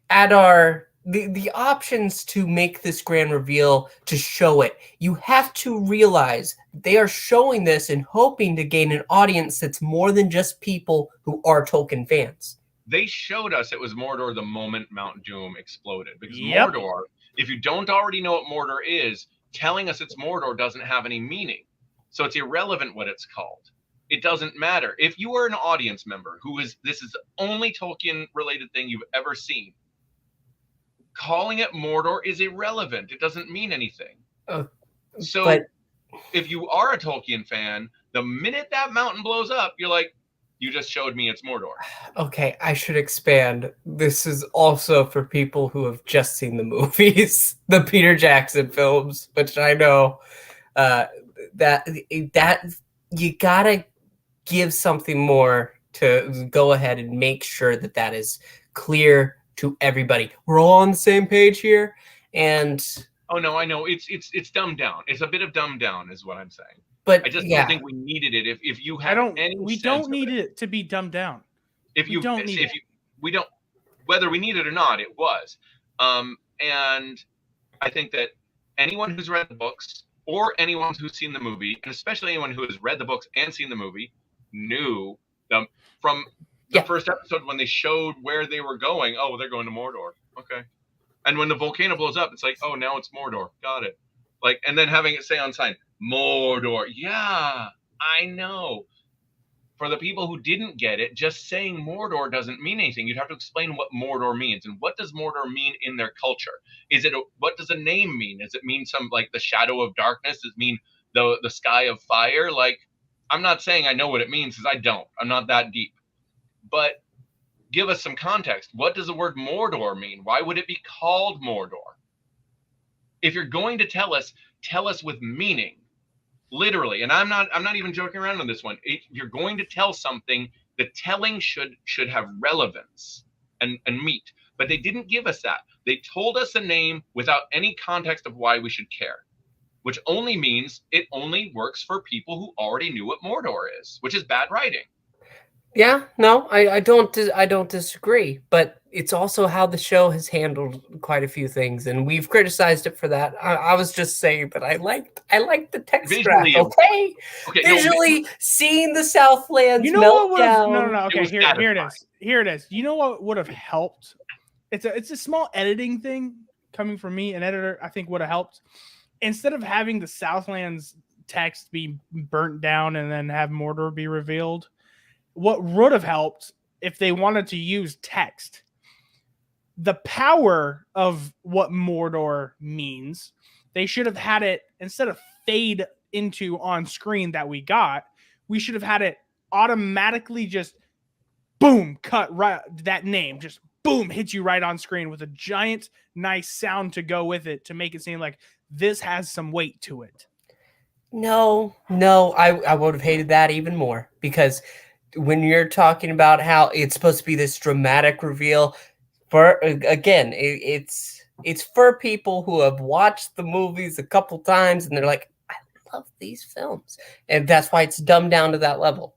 Adar, the options to make this grand reveal, to show it, you have to realize they are showing this and hoping to gain an audience that's more than just people who are Tolkien fans. They showed us it was Mordor the moment Mount Doom exploded. Because Mordor, if you don't already know what Mordor is, telling us it's Mordor doesn't have any meaning. So it's irrelevant what it's called. It doesn't matter. If you are an audience member this is the only Tolkien related thing you've ever seen, calling it Mordor is irrelevant. It doesn't mean anything. So if you are a Tolkien fan, the minute that mountain blows up, you're like, you just showed me it's Mordor. Okay, I should expand. This is also for people who have just seen the movies, the Peter Jackson films, which I know that you gotta give something more to go ahead and make sure that is clear to everybody. We're all on the same page here, and oh no, I know it's dumbed down. It's a bit of dumbed down, is what I'm saying. But I just don't think we needed it. If you have we don't need it to be dumbed down. We don't, whether we need it or not, it was. And I think that anyone who's read the books or anyone who's seen the movie, and especially anyone who has read the books and seen the movie, knew them from the first episode when they showed where they were going. Oh, they're going to Mordor. Okay. And when the volcano blows up, it's like, oh, now it's Mordor. Got it. Like, and then having it say on sign, Mordor. Yeah, I know. For the people who didn't get it, just saying Mordor doesn't mean anything. You'd have to explain what Mordor means. And what does Mordor mean in their culture? What does a name mean? Does it mean some, like, the shadow of darkness? Does it mean the sky of fire? Like, I'm not saying I know what it means, because I don't. I'm not that deep. But give us some context. What does the word Mordor mean? Why would it be called Mordor? If you're going to tell us with meaning, literally. And I'm not even joking around on this one. If you're going to tell something, the telling should have relevance and meat. But they didn't give us that. They told us a name without any context of why we should care, which only means it only works for people who already knew what Mordor is, which is bad writing. Yeah, no, I don't disagree, but it's also how the show has handled quite a few things, and we've criticized it for that. I was just saying, but I liked the text visually, draft. Okay, visually seeing the Southlands melt down. No. Okay, here it is. You know what would have helped? It's a small editing thing coming from me, an editor. I think would have helped instead of having the Southlands text be burnt down and then have Mordor be revealed. What would have helped if they wanted to use text, the power of what Mordor means, they should have had it instead of fade into on screen that we should have had it automatically just boom, cut right. That name just boom, hits you right on screen with a giant, nice sound to go with it to make it seem like this has some weight to it. No, I would have hated that even more, because when you're talking about how it's supposed to be this dramatic reveal, it's for people who have watched the movies a couple times and they're like, I love these films, and that's why it's dumbed down to that level.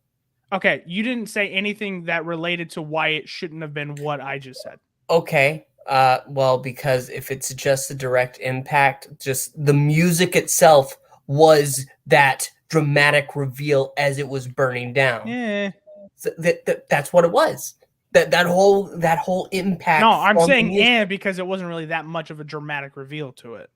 Okay, you didn't say anything that related to why it shouldn't have been what I just said. Okay, well, because if it's just a direct impact, just the music itself was that dramatic reveal as it was burning down. Yeah. So that's what it was. That whole impact. No, I'm saying because it wasn't really that much of a dramatic reveal to it.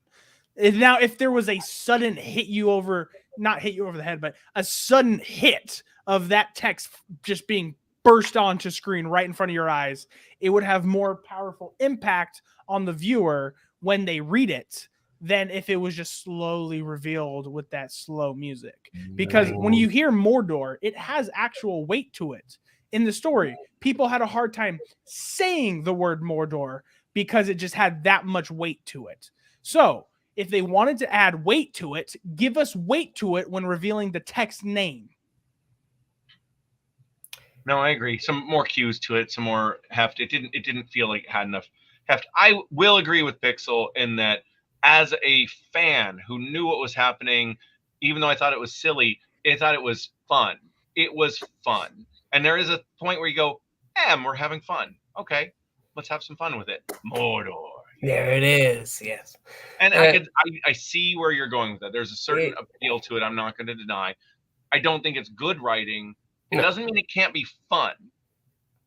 Now, if there was a sudden not hit you over the head, but a sudden hit of that text just being burst onto screen right in front of your eyes, it would have more powerful impact on the viewer when they read it than if it was just slowly revealed with that slow music. Because when you hear Mordor, it has actual weight to it. In the story, people had a hard time saying the word Mordor because it just had that much weight to it. So if they wanted to add weight to it, give us weight to it when revealing the text name. No, I agree. Some more cues to it, some more heft. It didn't feel like it had enough heft. I will agree with Pixel in that as a fan who knew what was happening, even though I thought it was silly, I thought it was fun. It was fun. And there is a point where you go, we're having fun. Okay, let's have some fun with it. Mordor. There it is. Yes. And I see where you're going with that. There's a certain appeal to it. I'm not going to deny. I don't think it's good writing. It doesn't mean it can't be fun.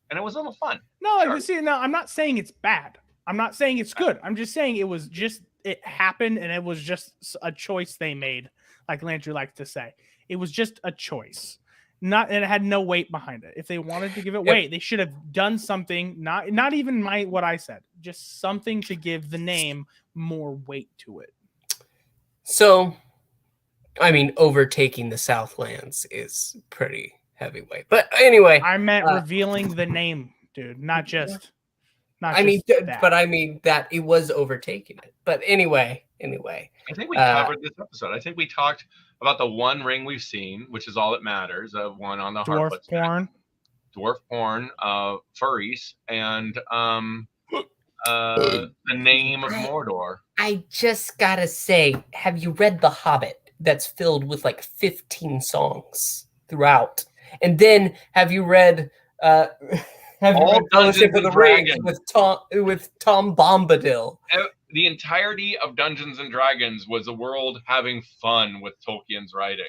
And it was a little fun. No, sure. I'm not saying it's bad. I'm not saying it's good. I'm just saying it happened and it was just a choice they made, like Landry likes to say. It was just a choice. and it had no weight behind it. If they wanted to give it weight, they should have done something. Not even what I said, just something to give the name more weight to it. So, I mean, overtaking the Southlands is pretty heavyweight. But anyway, I meant revealing the name, dude, not just. I mean that it was overtaking it. But anyway. I think we covered this episode. I think we talked about the one ring we've seen, which is all that matters. One on the dwarf porn, furries, and the name of Mordor. I just gotta say, have you read The Hobbit? That's filled with like 15 songs throughout. And then have you read Fellowship of the Ring with Tom Bombadil? The entirety of Dungeons and Dragons was a world having fun with Tolkien's writing.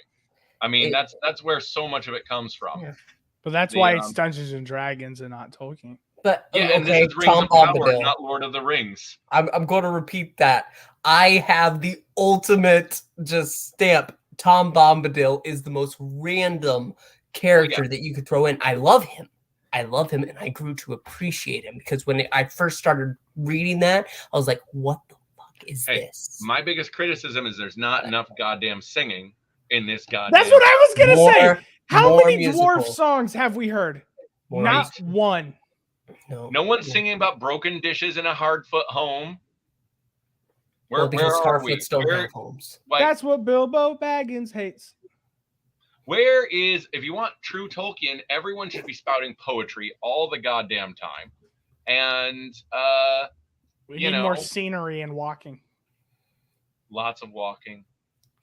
I mean, that's where so much of it comes from. Yeah. But that's why it's Dungeons and Dragons and not Tolkien. But and this is Rings of Power, not Lord of the Rings. I'm going to repeat that. I have the ultimate just stamp. Tom Bombadil is the most random character that you could throw in. I love him, and I grew to appreciate him because when I first started reading that, I was like, what the fuck is this? My biggest criticism is there's not enough goddamn singing in this goddamn. That's what I was going to say. How many dwarf songs have we heard? Not one. No one's singing about broken dishes in a Hardfoot home. Where are we? Don't have homes. That's what Bilbo Baggins hates. Where is, if you want true Tolkien, everyone should be spouting poetry all the goddamn time. And, we need more scenery and walking. Lots of walking.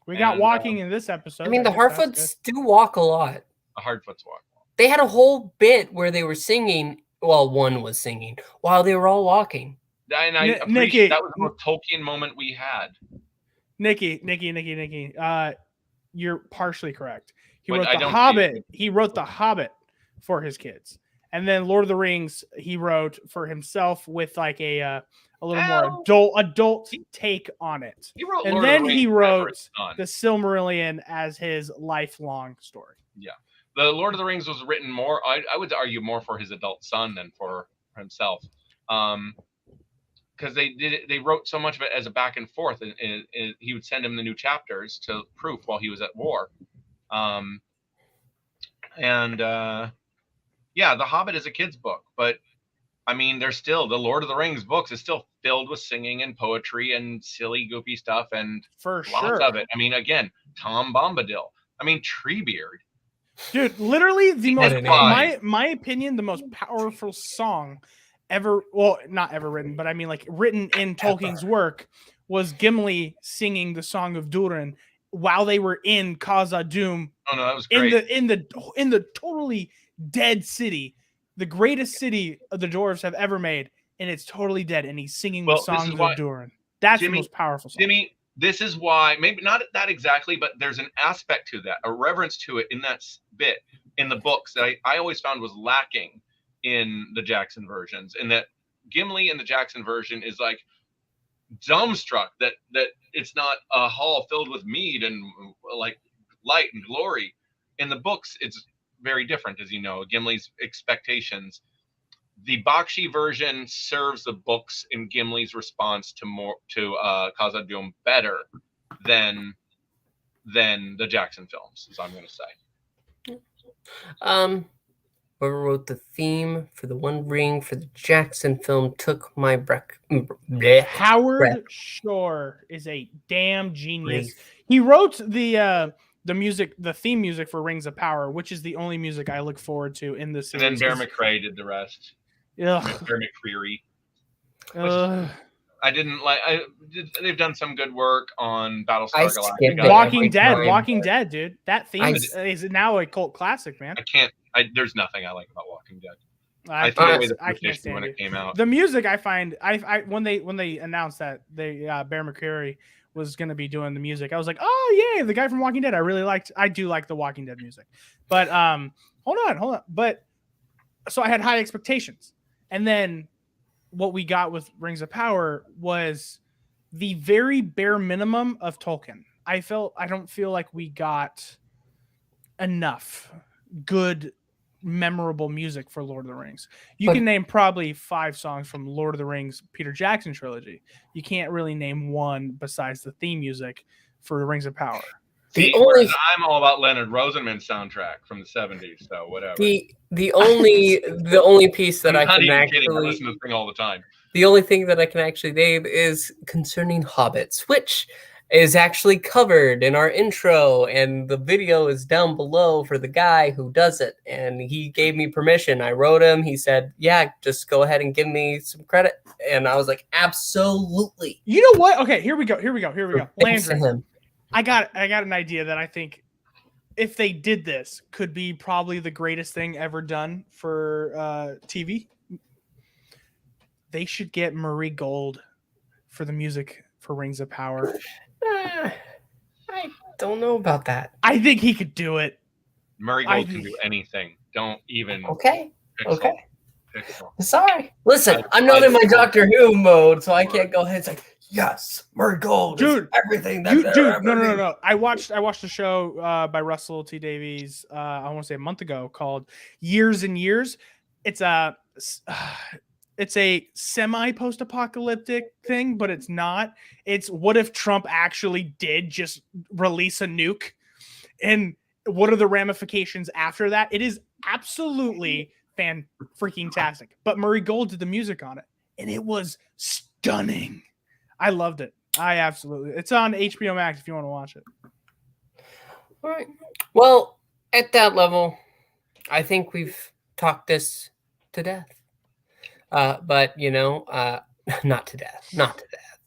We got walking in this episode. I mean, the Harfoots do walk a lot. The Hardfoots walk. They had a whole bit where they were singing. Well, one was singing while they were all walking. And I appreciate that was the most Tolkien moment we had. Nikki. You're partially correct. He wrote The Hobbit. He wrote The Hobbit for his kids, and then Lord of the Rings he wrote for himself with like a little more adult take on it. He wrote and then he wrote the Silmarillion as his lifelong story. Yeah, the Lord of the Rings was written more. I would argue more for his adult son than for himself, because they wrote so much of it as a back and forth, and he would send him the new chapters to proof while he was at war. The Hobbit is a kid's book, but I mean, there's still the Lord of the Rings books is still filled with singing and poetry and silly, goofy stuff, and lots of it. I mean, again, Tom Bombadil. I mean, Treebeard. Dude, literally the most, my opinion, the most powerful song ever. Well, not ever written, but I mean, like written in Tolkien's work was Gimli singing the Song of Durin while they were in Khazad-dûm. Oh no, that was great. In the totally dead city, the greatest city of the dwarves have ever made, and it's totally dead. And he's singing the Song of Durin. That's the most powerful song. Jimmy, this is why, maybe not that exactly, but there's an aspect to that, a reverence to it in that bit in the books that I always found was lacking in the Jackson versions. And that Gimli in the Jackson version is like dumbstruck that it's not a hall filled with mead and like light and glory. In the books, it's very different, as you know. Gimli's expectations. The Bakshi version serves the books in Gimli's response to Khazad-dûm better than the Jackson films, as I'm going to say. Whoever wrote the theme for the One Ring for the Jackson film took my breath. Howard Shore is a damn genius. He wrote the music, the theme music for Rings of Power, which is the only music I look forward to in this series. And then Bear McCrae did the rest. Bear McCreary. I didn't like. They've done some good work on Battlestar Galactica. Walking Dead, dude. That theme is now a cult classic, man. There's nothing I like about Walking Dead. I can't stand when it came out. The music I find, when they announced that Bear McCreary was going to be doing the music, I was like, oh yeah, the guy from Walking Dead. I do like the Walking Dead music, but hold on. But so I had high expectations, and then what we got with Rings of Power was the very bare minimum of Tolkien. I don't feel like we got enough. good, memorable music for Lord of the Rings. You can name probably 5 songs from Lord of the Rings Peter Jackson trilogy. You can't really name one besides the theme music for Rings of Power. See, I'm all about Leonard Rosenman's soundtrack from the 70s, so whatever. The only piece that I can actually I listen to this thing all the time. The only thing that I can actually name is concerning hobbits, which is actually covered in our intro, and the video is down below for the guy who does it. And he gave me permission. I wrote him. He said, yeah, just go ahead and give me some credit. And I was like, absolutely. You know what? Okay, here we go. Landry, I got an idea that I think if they did this could be probably the greatest thing ever done for TV. They should get Murray Gold for the music for Rings of Power. I don't know about that. I think he could do it. Murray Gold can do anything. Don't even. Okay. Pixel. Okay. Pixel. Sorry. Listen, I'm not in my Doctor Who mode, so I can't go ahead and say, yes, Murray Gold, dude, everything. No. I watched a show by Russell T Davies. I want to say a month ago called Years and Years. It's a semi-post-apocalyptic thing, but it's not. It's what if Trump actually did just release a nuke, and what are the ramifications after that? It is absolutely fan-freaking-tastic. But Murray Gold did the music on it, and it was stunning. I loved it. It's on HBO Max if you want to watch it. All right. Well, at that level, I think we've talked this to death. But not to death.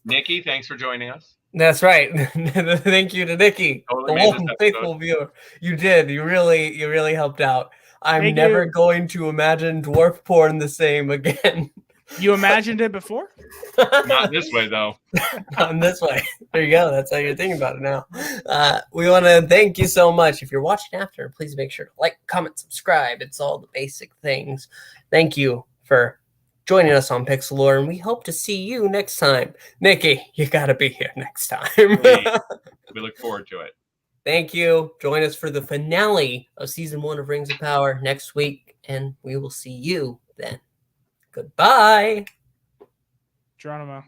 Nikki, thanks for joining us. That's right. Thank you to Nikki, the one faithful viewer. You did. You really helped out. I'm never going to imagine dwarf porn the same again. You imagined it before? Not this way, though. Not this way. There you go. That's how you're thinking about it now. We want to thank you so much. If you're watching after, please make sure to like, comment, subscribe. It's all the basic things. Thank you for joining us on Pixel Lore, and we hope to see you next time. Nikki, you got to be here next time. We look forward to it. Thank you. Join us for the finale of Season 1 of Rings of Power next week, and we will see you then. Goodbye. Geronimo.